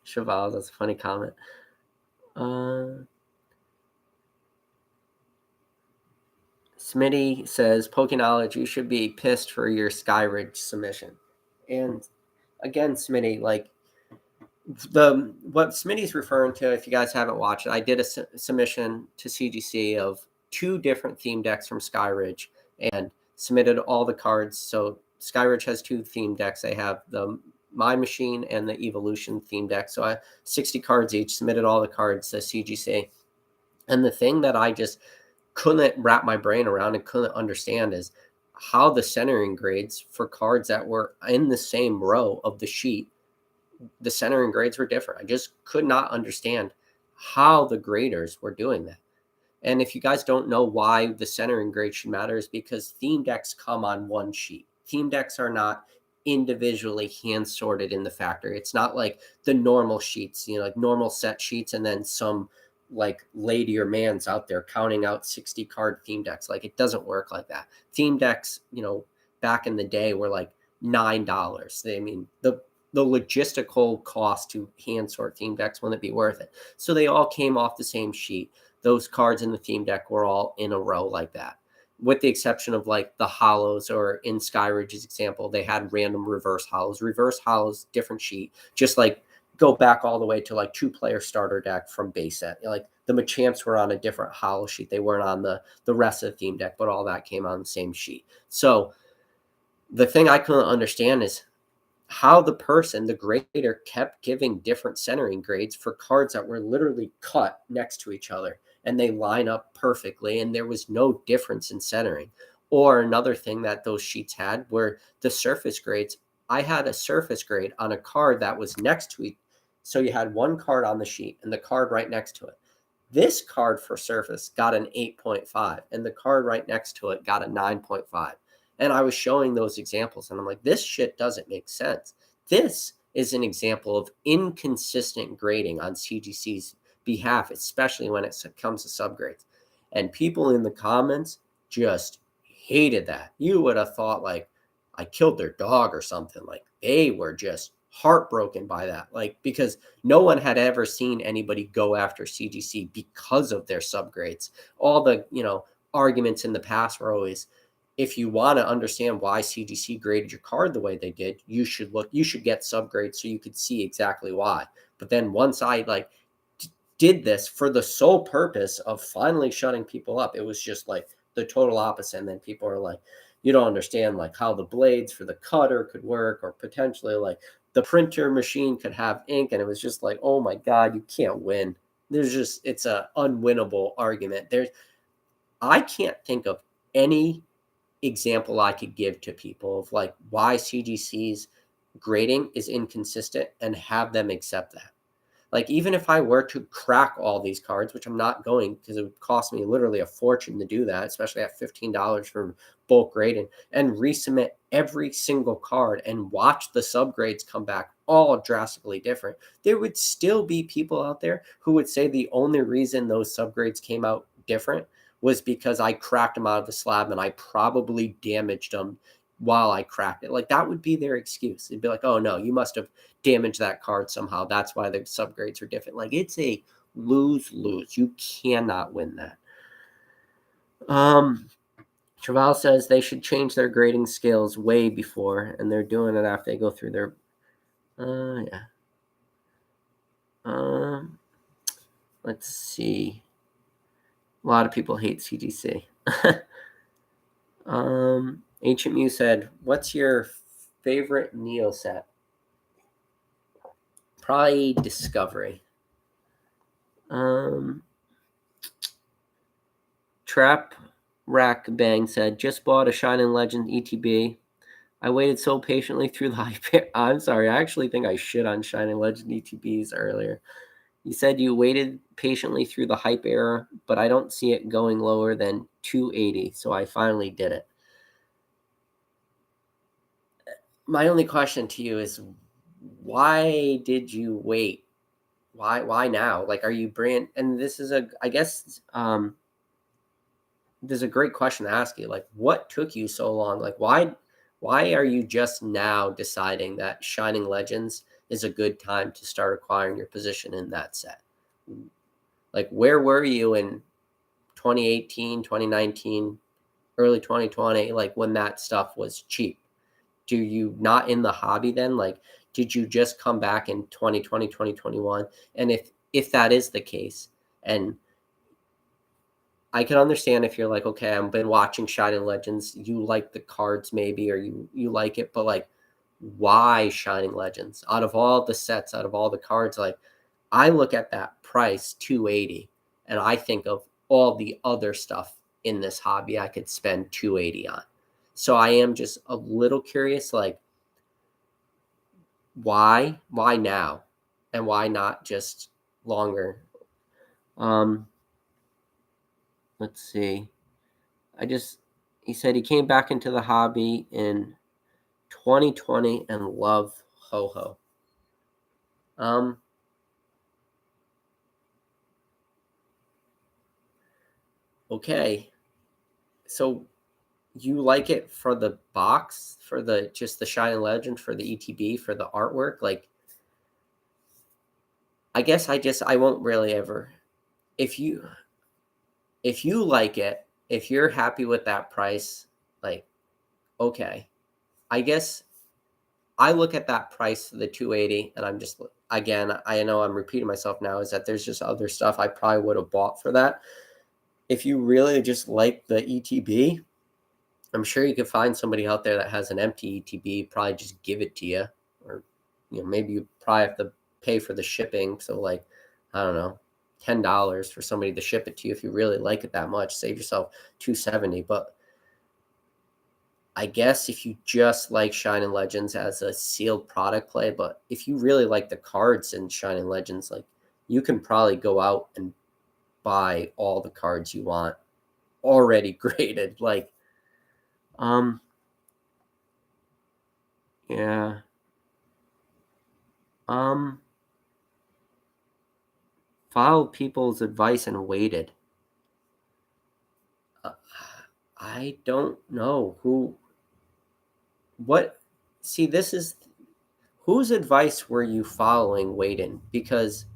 Cheval, that's a funny comment. Smitty says, Pokeknowledge, you should be pissed for your Skyridge submission. And again, Smitty, like what Smitty's referring to, if you guys haven't watched it, I did a submission to CGC of 2 different theme decks from Skyridge and submitted all the cards. So Skyridge has 2 theme decks. They have the My Machine and the Evolution theme deck. So I 60 cards each, submitted all the cards to CGC. And the thing that I just couldn't wrap my brain around and couldn't understand is how the centering grades for cards that were in the same row of the sheet, the centering grades were different. I just could not understand how the graders were doing that. And if you guys don't know why the centering grade should matter, is because theme decks come on one sheet. Theme decks are not individually hand sorted in the factory. It's not like the normal sheets, like normal set sheets, and then some like lady or man's out there counting out 60 card theme decks. Like it doesn't work like that. Theme decks, back in the day were like $9. I mean, the logistical cost to hand sort theme decks wouldn't be worth it. So they all came off the same sheet. Those cards in the theme deck were all in a row like that. with the exception of like the hollows, or in Skyridge's example, they had random reverse hollows. Reverse hollows, different sheet, just like go back all the way to like 2-player starter deck from base set. Like the Machamps were on a different hollow sheet. They weren't on the rest of the theme deck, but all that came on the same sheet. So the thing I couldn't understand is how the person, the grader, kept giving different centering grades for cards that were literally cut next to each other and they line up perfectly and there was no difference in centering. Or another thing that those sheets had were the surface grades. I had a surface grade on a card that was next to it. So you had one card on the sheet and the card right next to it. This card for surface got an 8.5 and the card right next to it got a 9.5. And I was showing those examples and I'm like, this shit doesn't make sense. This is an example of inconsistent grading on CGC's behalf, especially when it comes to subgrades. And people in the comments just hated that. You would have thought like I killed their dog or something. Like they were just heartbroken by that. Like, because no one had ever seen anybody go after CGC because of their subgrades. All the, arguments in the past were always, if you want to understand why CGC graded your card the way they did, you should get subgrades so you could see exactly why. But then once I did this for the sole purpose of finally shutting people up, it was just like the total opposite. And then people are like, you don't understand like how the blades for the cutter could work, or potentially like the printer machine could have ink. And it was just like, oh my God, you can't win. It's a unwinnable argument. I can't think of any example I could give to people of like why CGC's grading is inconsistent and have them accept that. Like, even if I were to crack all these cards, which I'm not going, because it would cost me literally a fortune to do that, especially at $15 for bulk grading, and resubmit every single card and watch the subgrades come back all drastically different, there would still be people out there who would say the only reason those subgrades came out different was because I cracked them out of the slab and I probably damaged them while I cracked it. Like, that would be their excuse. They'd be like, oh no, you must have damaged that card somehow. That's why the subgrades are different. Like, it's a lose-lose. You cannot win that. Traval says they should change their grading scales way before, and they're doing it after they go through their let's see. A lot of people hate CGC. Ancient Mew said, what's your favorite Neo set? Probably Discovery. Trap Rack Bang said, just bought a Shining Legend ETB. I waited so patiently through the hype. I'm sorry, I actually think I shit on Shining Legend ETBs earlier. You said you waited patiently through the hype era, but I don't see it going lower than 280, so I finally did it. My only question to you is, why did you wait? Why now? Like, are you brand? And this is this is a great question to ask you. Like, what took you so long? Like, why are you just now deciding that Shining Legends is a good time to start acquiring your position in that set? Like, where were you in 2018, 2019, early 2020, like when that stuff was cheap? Do you not in the hobby then? Like, did you just come back in 2020, 2021? And if that is the case, and I can understand if you're like, okay, I've been watching Shining Legends, you like the cards maybe, or you like it, but like, why Shining Legends? Out of all the sets, out of all the cards, like, I look at that price, 280, and I think of all the other stuff in this hobby I could spend 280 on. So I am just a little curious, like, why now? And why not just longer? Let's see. He said he came back into the hobby in 2020 and love Ho-Ho. Okay. So you like it for the box, for the Shining Legend, for the ETB, for the artwork? Like, I guess I won't really ever. If you like it, if you're happy with that price, like, okay, I guess I look at that price, the 280, and I'm just, again, I know I'm repeating myself now, is that there's just other stuff I probably would have bought for that. If you really just like the ETB, I'm sure you could find somebody out there that has an empty ETB, probably just give it to you, or maybe you probably have to pay for the shipping. So like, I don't know, $10 for somebody to ship it to you if you really like it that much. Save yourself $270. But I guess if you just like Shining Legends as a sealed product play, but if you really like the cards in Shining Legends, like you can probably go out and buy all the cards you want already graded. Like, yeah. Followed people's advice and waited. I don't know this is, whose advice were you following waiting? Because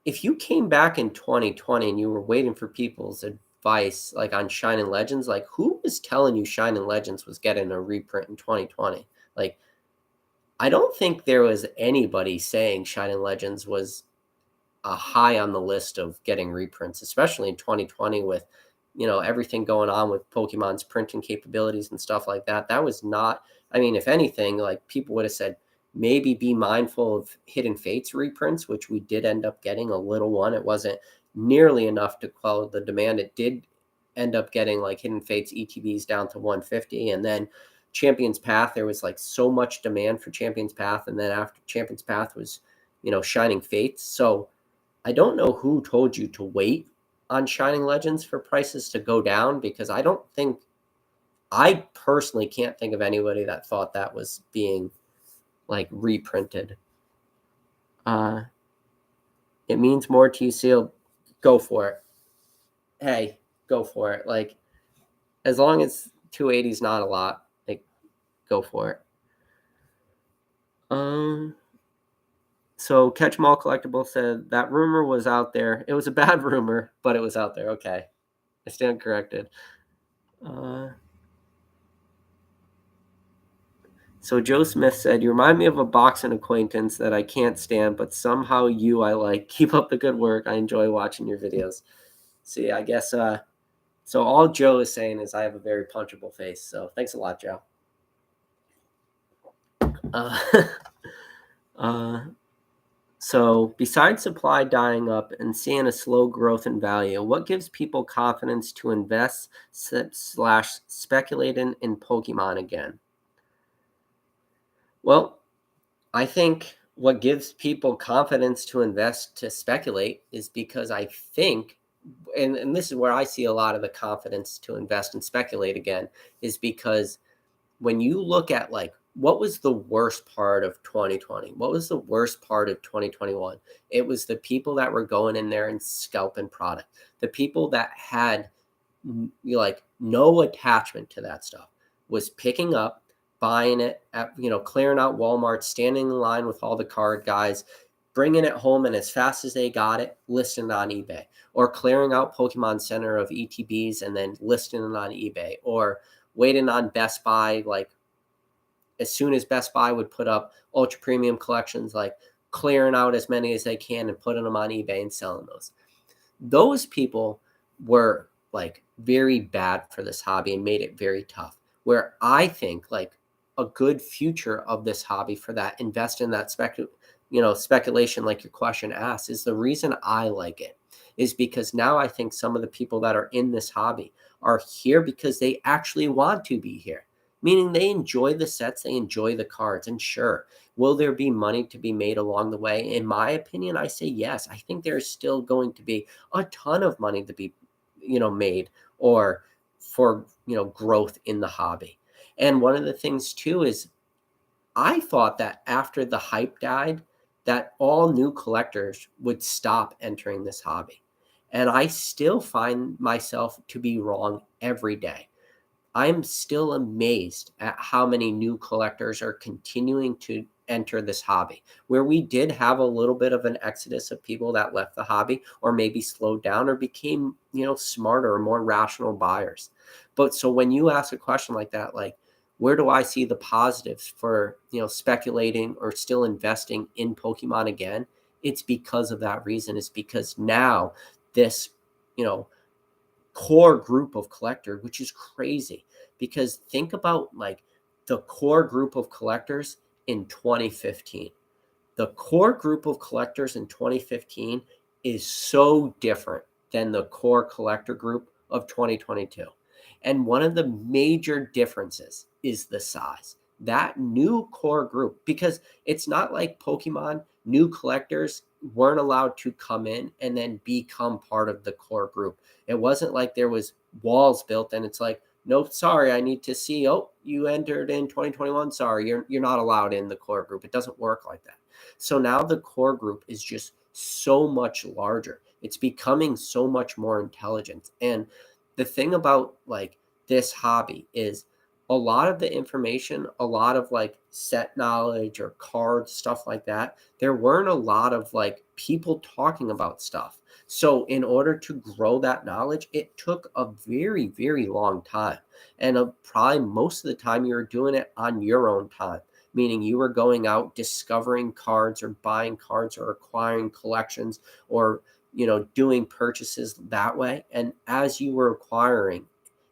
if you came back in 2020 and you were waiting for people's advice, like on Shining Legends, like who was telling you Shining Legends was getting a reprint in 2020? Like, I don't think there was anybody saying Shining Legends was a high on the list of getting reprints, especially in 2020 with, everything going on with Pokemon's printing capabilities and stuff like that. That was not, I mean, if anything, like people would have said, maybe be mindful of Hidden Fates reprints, which we did end up getting a little one. It wasn't nearly enough to quell the demand. It did end up getting like Hidden Fates ETBs down to 150. And then Champion's Path, there was like so much demand for Champion's Path. And then after Champion's Path was, Shining Fates. So I don't know who told you to wait on Shining Legends for prices to go down, because I personally can't think of anybody that thought that was being like reprinted. It means more to you, Seal. Go for it. Hey, go for it. Like, as long as 280 is not a lot, like, go for it. So Catch 'em All Collectible said that rumor was out there. It was a bad rumor, but it was out there. Okay, I stand corrected. So Joe Smith said, "You remind me of a boxing acquaintance that I can't stand, but somehow I like. Keep up the good work. I enjoy watching your videos." See, I guess so all Joe is saying is I have a very punchable face. So thanks a lot, Joe. So besides supply dying up and seeing a slow growth in value, what gives people confidence to invest / speculate in Pokemon again? Well, I think what gives people confidence to invest, to speculate, is because I think, and this is where I see a lot of the confidence to invest and speculate again, is because when you look at like, what was the worst part of 2020? What was the worst part of 2021? It was the people that were going in there and scalping product. The people that had like no attachment to that stuff was picking up, buying it at, clearing out Walmart, standing in line with all the card guys, bringing it home, and as fast as they got it, listing it on eBay, or clearing out Pokemon Center of ETBs and then listing it on eBay, or waiting on Best Buy, like as soon as Best Buy would put up ultra premium collections, like clearing out as many as they can and putting them on eBay and selling those. Those people were like very bad for this hobby and made it very tough. Where I think like a good future of this hobby for that, invest in that speculation, like your question asks, is the reason I like it is because now I think some of the people that are in this hobby are here because they actually want to be here, meaning they enjoy the sets, they enjoy the cards. And sure, will there be money to be made along the way? In my opinion, I say yes. I think there's still going to be a ton of money to be, made, or for, growth in the hobby. And one of the things too is I thought that after the hype died, that all new collectors would stop entering this hobby. And I still find myself to be wrong every day. I'm still amazed at how many new collectors are continuing to enter this hobby, where we did have a little bit of an exodus of people that left the hobby or maybe slowed down or became, smarter or more rational buyers. But so when you ask a question like that, like, where do I see the positives for, speculating or still investing in Pokemon again? It's because of that reason. It's because now this, you know, core group of collector, which is crazy, because think about like the core group of collectors in 2015. The core group of collectors in 2015 is so different than the core collector group of 2022. And one of the major differences is the size. That new core group, because it's not like Pokemon, new collectors weren't allowed to come in and then become part of the core group. It wasn't like there was walls built and it's like, nope, sorry, I need to see, oh, you entered in 2021. Sorry, you're not allowed in the core group. It doesn't work like that. So now the core group is just so much larger. It's becoming so much more intelligent. And the thing about like this hobby is a lot of the information, a lot of like set knowledge or cards, stuff like that, there weren't a lot of like people talking about stuff. So in order to grow that knowledge, it took a very, very long time. And probably most of the time you were doing it on your own time, meaning you were going out discovering cards or buying cards or acquiring collections or, doing purchases that way. And as you were acquiring,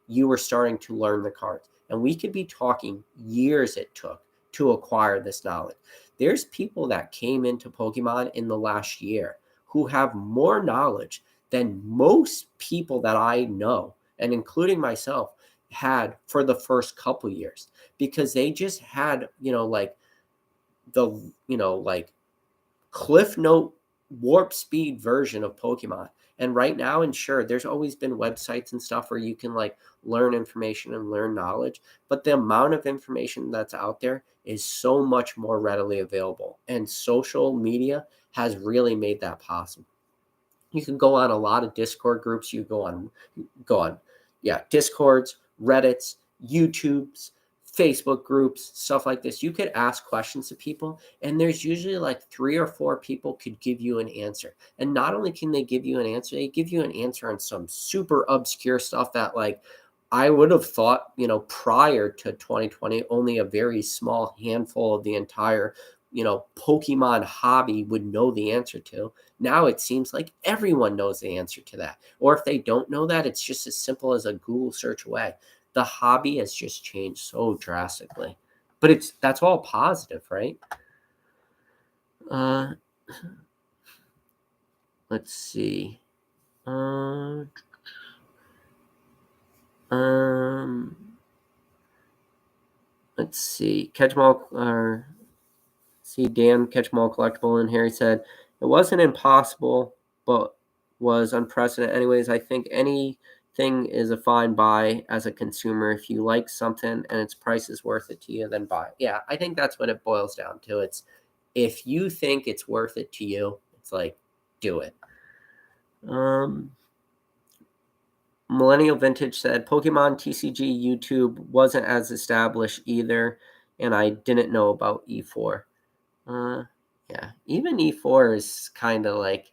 you were starting to learn the cards. And we could be talking years it took to acquire this knowledge. There's people that came into Pokemon in the last year who have more knowledge than most people that I know, and including myself, had for the first couple years, because they just had, like the, like Cliff Note warp speed version of Pokemon. And right now, and sure, there's always been websites and stuff where you can like learn information and learn knowledge, but the amount of information that's out there is so much more readily available. And social media has really made that possible. You can go on a lot of Discord groups. You go on, yeah, Discords, Reddits, YouTubes, Facebook groups, stuff like this. You could ask questions to people, and there's usually like 3 or 4 people could give you an answer. And not only can they give you an answer, they give you an answer on some super obscure stuff that like I would have thought, prior to 2020, only a very small handful of the entire, Pokemon hobby would know the answer to. Now it seems like everyone knows the answer to that. Or if they don't know that, it's just as simple as a Google search away. The hobby has just changed so drastically. But that's all positive, right? Let's see. Let's see. Catch 'em all, or see Dan Catch 'em all collectible in here. He said it wasn't impossible, but was unprecedented. Anyways, I think anything is a fine buy as a consumer. If you like something and its price is worth it to you, then buy it. Yeah, I think that's what it boils down to. It's if you think it's worth it to you, it's like, do it. Millennial Vintage said Pokemon TCG YouTube wasn't as established either, and I didn't know about E4. Yeah, even E4 is kind of like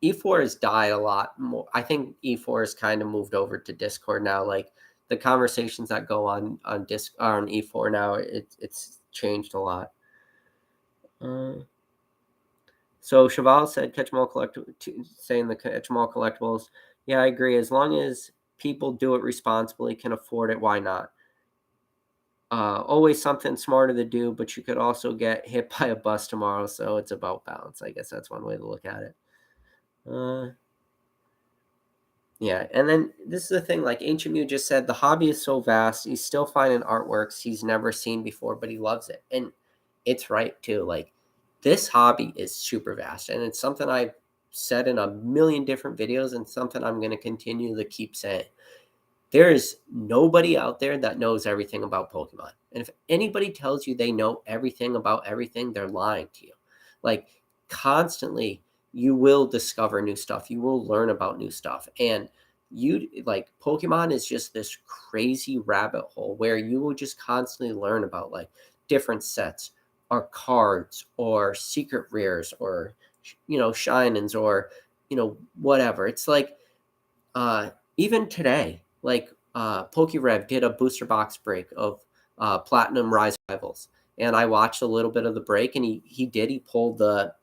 E4 has died a lot more. I think E4 has kind of moved over to Discord now. Like the conversations that go on on E4 now, it's changed a lot. So Cheval said catch 'em all saying the catch 'em all collectibles. Yeah, I agree. As long as people do it responsibly, can afford it, why not? Always something smarter to do, but you could also get hit by a bus tomorrow, so it's about balance. I guess that's one way to look at it. Yeah, and then this is the thing, like Ancient Mew just said, the hobby is so vast. He's still finding artworks he's never seen before, but he loves it. And it's right, too. Like, this hobby is super vast, and it's something I've said in a million different videos and something I'm going to continue to keep saying. There is nobody out there that knows everything about Pokemon. And if anybody tells you they know everything about everything, they're lying to you. Like, constantly, you will discover new stuff. You will learn about new stuff. And like Pokemon is just this crazy rabbit hole where you will just constantly learn about like different sets, are cards or secret rares or, shinings or, whatever. It's like, uh, even today, like, PokeRev did a booster box break of Platinum Rise Rivals, and I watched a little bit of the break, and he pulled the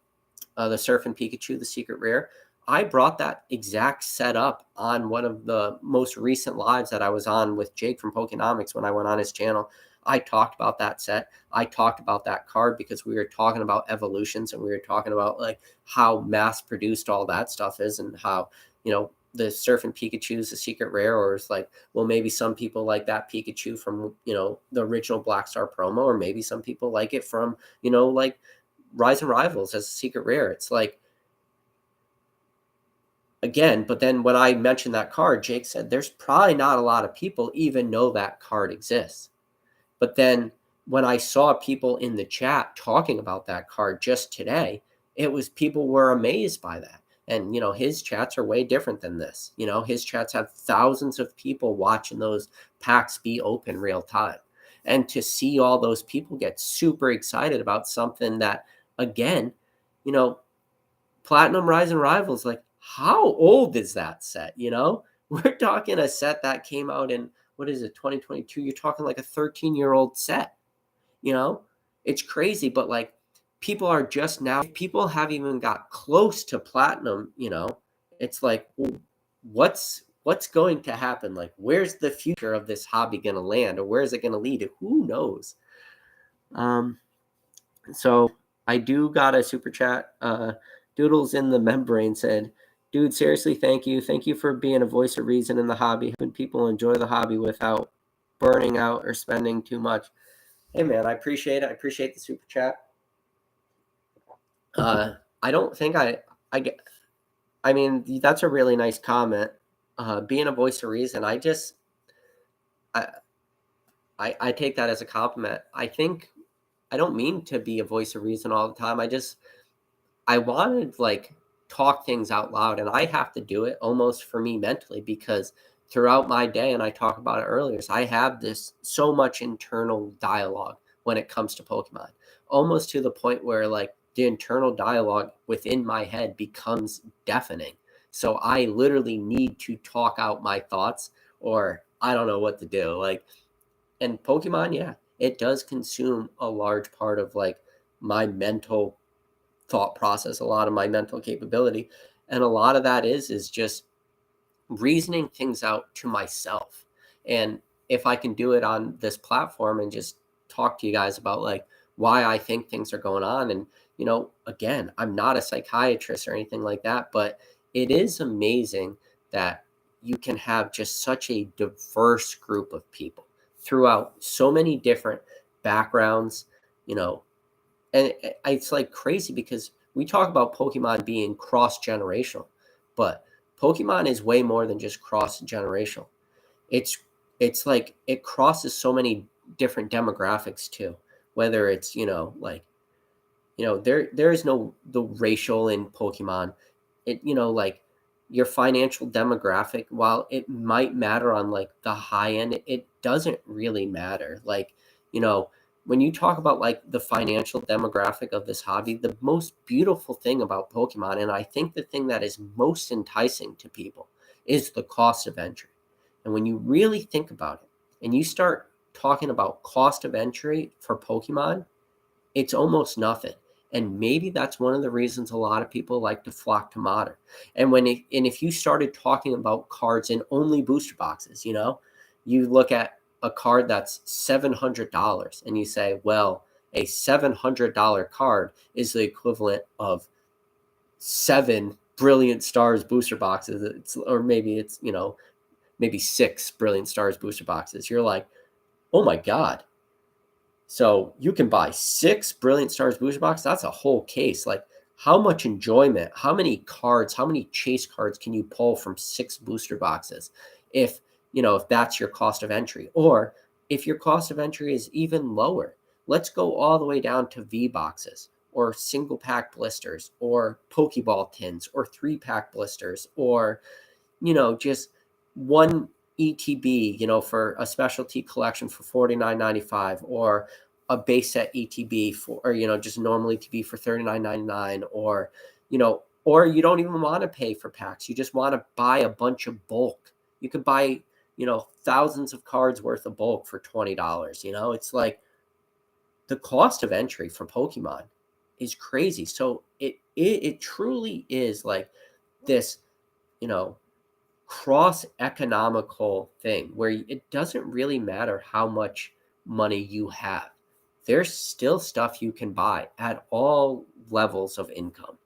Surf and Pikachu, the secret rare. I brought that exact setup on one of the most recent lives that I was on with Jake from Pokenomics when I went on his channel. I talked about that set. I talked about that card because we were talking about evolutions and we were talking about like how mass produced all that stuff is and how, the Surf and Pikachu is a secret rare, or it's like, well, maybe some people like that Pikachu from, the original Black Star promo, or maybe some people like it from, like Rise and Rivals as a secret rare. It's like, again, but then when I mentioned that card, Jake said there's probably not a lot of people even know that card exists. But then when I saw people in the chat talking about that card just today, it was people were amazed by that. And, his chats are way different than this. His chats have thousands of people watching those packs be open real time. And to see all those people get super excited about something that, again, you know, Platinum Rise and Rivals, like, how old is that set? We're talking a set that came out in, what is it, 2022? You're talking like a 13-year-old set, you know? It's crazy, but like people are just now, people have even got close to platinum, it's like, well, what's going to happen? Like, where's the future of this hobby going to land, or where is it going to lead? Who knows? So I do got a super chat. Doodles in the membrane said, dude, seriously, thank you. Thank you for being a voice of reason in the hobby, helping people enjoy the hobby without burning out or spending too much. Hey, man, I appreciate it. I appreciate the super chat. I don't think I mean, that's a really nice comment. Being a voice of reason, I take that as a compliment. I don't mean to be a voice of reason all the time. I want to like talk things out loud, and I have to do it almost for me mentally, because throughout my day, and I talked about it earlier, so I have this so much internal dialogue when it comes to Pokemon, almost to the point where like the internal dialogue within my head becomes deafening. So I literally need to talk out my thoughts, or I don't know what to do. Like, and Pokemon, yeah, it does consume a large part of like my mental thought process, a lot of my mental capability. And a lot of that is just reasoning things out to myself. And if I can do it on this platform and just talk to you guys about like why I think things are going on. And, again, I'm not a psychiatrist or anything like that, but it is amazing that you can have just such a diverse group of people throughout so many different backgrounds, and it's like crazy because we talk about Pokemon being cross generational, but Pokemon is way more than just cross generational. It's it's like it crosses so many different demographics too. Whether it's like there is no the racial in Pokemon. It like your financial demographic, while it might matter on like the high end, it doesn't really matter. Like, when you talk about like the financial demographic of this hobby, the most beautiful thing about Pokemon, and I think the thing that is most enticing to people, is the cost of entry. And when you really think about it and you start talking about cost of entry for Pokemon, it's almost nothing. And maybe that's one of the reasons a lot of people like to flock to modern. And if you started talking about cards in only booster boxes, you look at a card that's $700 and you say, well, a $700 card is the equivalent of 7 Brilliant Stars booster boxes. Or maybe it's, maybe 6 Brilliant Stars booster boxes. You're like, oh my God. So you can buy 6 Brilliant Stars booster box. That's a whole case. Like, how much enjoyment, how many cards, how many chase cards can you pull from 6 booster boxes? If that's your cost of entry, or if your cost of entry is even lower, let's go all the way down to V boxes or single pack blisters or Pokeball tins or 3-pack blisters, or, just one ETB, for a specialty collection for $49.95, or a base set ETB or, just normal ETB for $39.99, or, or you don't even want to pay for packs. You just want to buy a bunch of bulk. You could buy, thousands of cards worth of bulk for $20. It's like the cost of entry for Pokemon is crazy. So it truly is like this, cross economical thing where it doesn't really matter how much money you have. There's still stuff you can buy at all levels of income,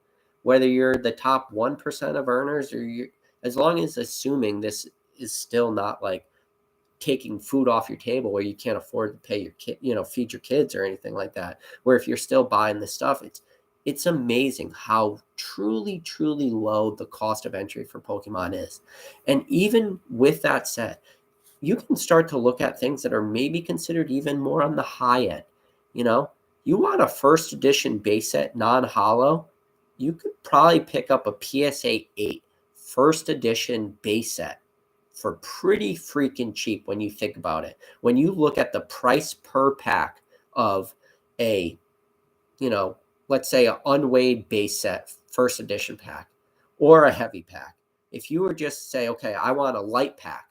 whether you're the top 1% of earners, or as long as assuming this is still not like taking food off your table where you can't afford to pay your kid, feed your kids or anything like that. Where if you're still buying this stuff, it's amazing how truly, truly low the cost of entry for Pokemon is. And even with that said, you can start to look at things that are maybe considered even more on the high end. You want a first edition base set non-holo, you could probably pick up a PSA 8 first edition base set for pretty freaking cheap when you think about it. When you look at the price per pack of a, let's say an unweighed base set first edition pack or a heavy pack. If you were just say, okay, I want a light pack,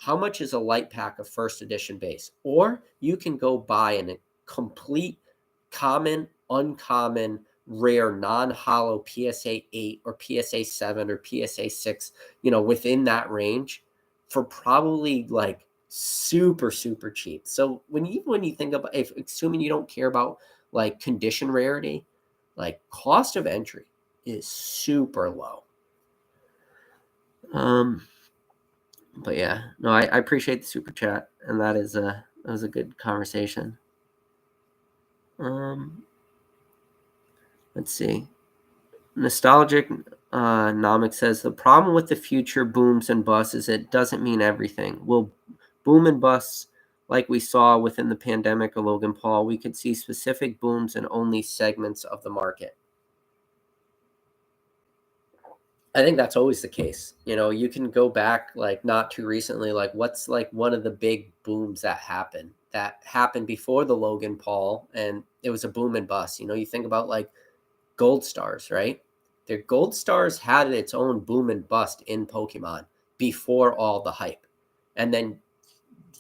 how much is a light pack of first edition base? Or you can go buy a complete common, uncommon, rare, non-holo PSA 8 or PSA 7 or PSA 6, within that range for probably like super, super cheap. So when you think about, assuming you don't care about like condition rarity, like cost of entry is super low. But yeah, no, I appreciate the super chat, and that was a good conversation. Let's see. Nostalgic Nomic says the problem with the future booms and busts is it doesn't mean everything. Will boom and busts like we saw within the pandemic or Logan Paul, we could see specific booms in only segments of the market. I think that's always the case. You can go back like not too recently, like what's like one of the big booms that happened before the Logan Paul, and it was a boom and bust. You think about like Gold Stars, right? Their Gold Stars had its own boom and bust in Pokemon before all the hype. And then,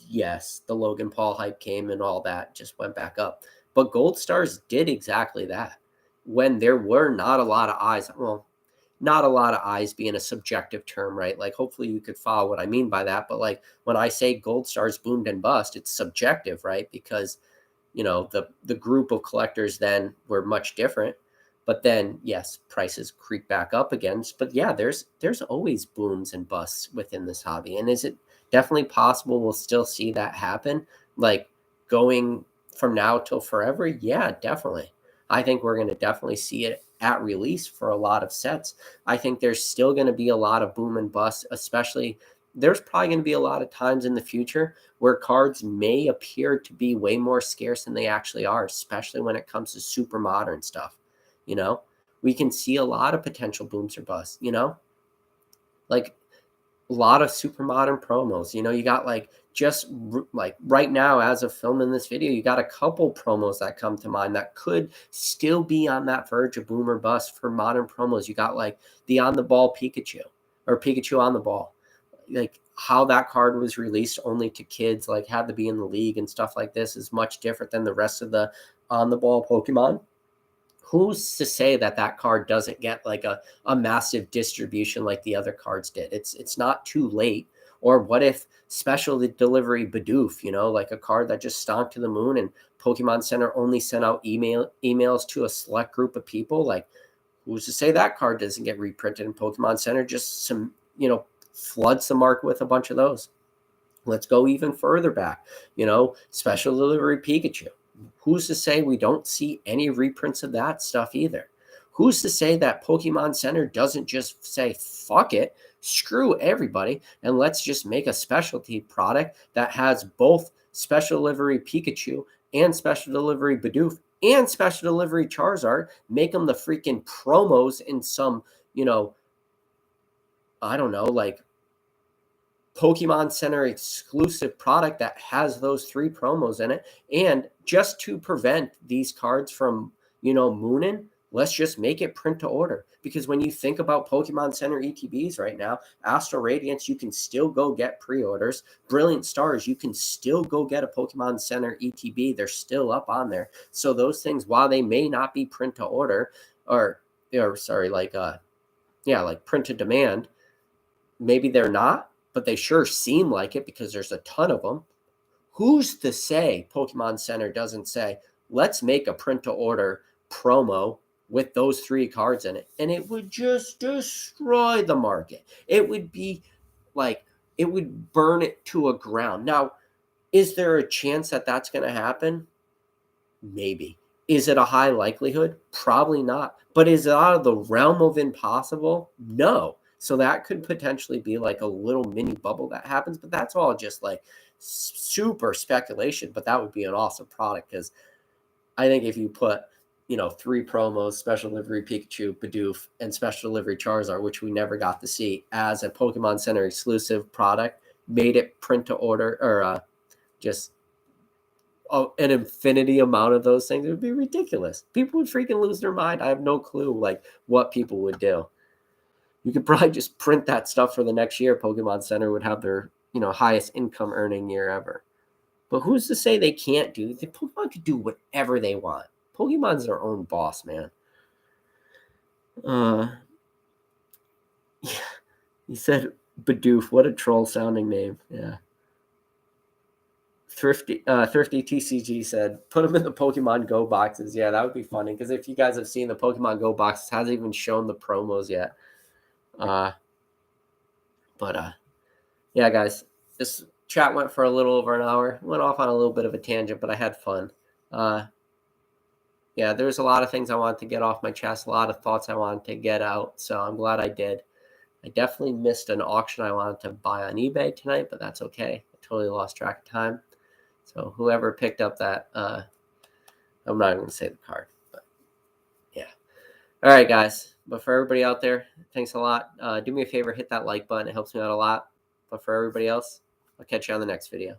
yes, the Logan Paul hype came and all that just went back up. But Gold Stars did exactly that when there were not a lot of eyes. Well, not a lot of eyes being a subjective term, right? Like, hopefully you could follow what I mean by that. But like when I say Gold Stars boomed and bust, it's subjective, right? Because, the group of collectors then were much different. But then, yes, prices creep back up again. But yeah, there's always booms and busts within this hobby. And is it definitely possible we'll still see that happen? Like going from now till forever? Yeah, definitely. I think we're going to definitely see it at release for a lot of sets. I think there's still going to be a lot of boom and bust, especially there's probably going to be a lot of times in the future where cards may appear to be way more scarce than they actually are, especially when it comes to super modern stuff. We can see a lot of potential booms or busts, like a lot of super modern promos. You got like just like right now as of filming this video, you got a couple promos that come to mind that could still be on that verge of boom or bust for modern promos. You got like the on the ball Pikachu or Pikachu on the ball, like how that card was released only to kids, like had to be in the league and stuff like this is much different than the rest of the on the ball Pokemon. Who's to say that card doesn't get like a massive distribution like the other cards did? It's not too late. Or what if special delivery Bidoof, like a card that just stomped to the moon and Pokemon Center only sent out emails to a select group of people? Like, who's to say that card doesn't get reprinted in Pokemon Center? Just some, floods the market with a bunch of those. Let's go even further back, special delivery Pikachu. Who's to say we don't see any reprints of that stuff either? Who's to say that Pokemon Center doesn't just say, fuck it, screw everybody, and let's just make a specialty product that has both special delivery Pikachu and special delivery Bidoof and special delivery Charizard, make them the freaking promos in some, I don't know, like Pokemon Center exclusive product that has those 3 promos in it. And just to prevent these cards from, mooning, let's just make it print to order. Because when you think about Pokemon Center ETBs right now, Astral Radiance, you can still go get pre-orders. Brilliant Stars, you can still go get a Pokemon Center ETB. They're still up on there. So those things, while they may not be print to order, or sorry, like print to demand, maybe they're not, but they sure seem like it because there's a ton of them. Who's to say Pokemon Center doesn't say, let's make a print to order promo with those 3 cards in it? And it would just destroy the market. It would be like, it would burn it to a ground. Now, is there a chance that that's going to happen? Maybe. Is it a high likelihood? Probably not. But is it out of the realm of impossible? No. So that could potentially be like a little mini bubble that happens, but that's all just like super speculation. But that would be an awesome product, because I think if you put, 3 promos, Special Delivery Pikachu, Bidoof, and Special Delivery Charizard, which we never got to see, as a Pokemon Center exclusive product, made it print to order, or just an infinity amount of those things, it would be ridiculous. People would freaking lose their mind. I have no clue like what people would do. You could probably just print that stuff for the next year. Pokemon Center would have their, highest income earning year ever. But who's to say they can't do? The Pokemon could do whatever they want. Pokemon's their own boss, man. Yeah. He said Bidoof. What a troll sounding name. Yeah. Thrifty TCG said, put them in the Pokemon Go boxes. Yeah, that would be funny, because if you guys have seen the Pokemon Go boxes, it hasn't even shown the promos yet. Yeah, guys, this chat went for a little over an hour. Went off on a little bit of a tangent, but I had fun. Yeah, there's a lot of things I wanted to get off my chest, a lot of thoughts I wanted to get out, so I'm glad I did. I definitely missed an auction I wanted to buy on eBay tonight, but that's okay. I totally lost track of time. So whoever picked up that, I'm not even going to say the card, but yeah. All right, guys. But for everybody out there, thanks a lot. Do me a favor, hit that like button. It helps me out a lot. But for everybody else, I'll catch you on the next video.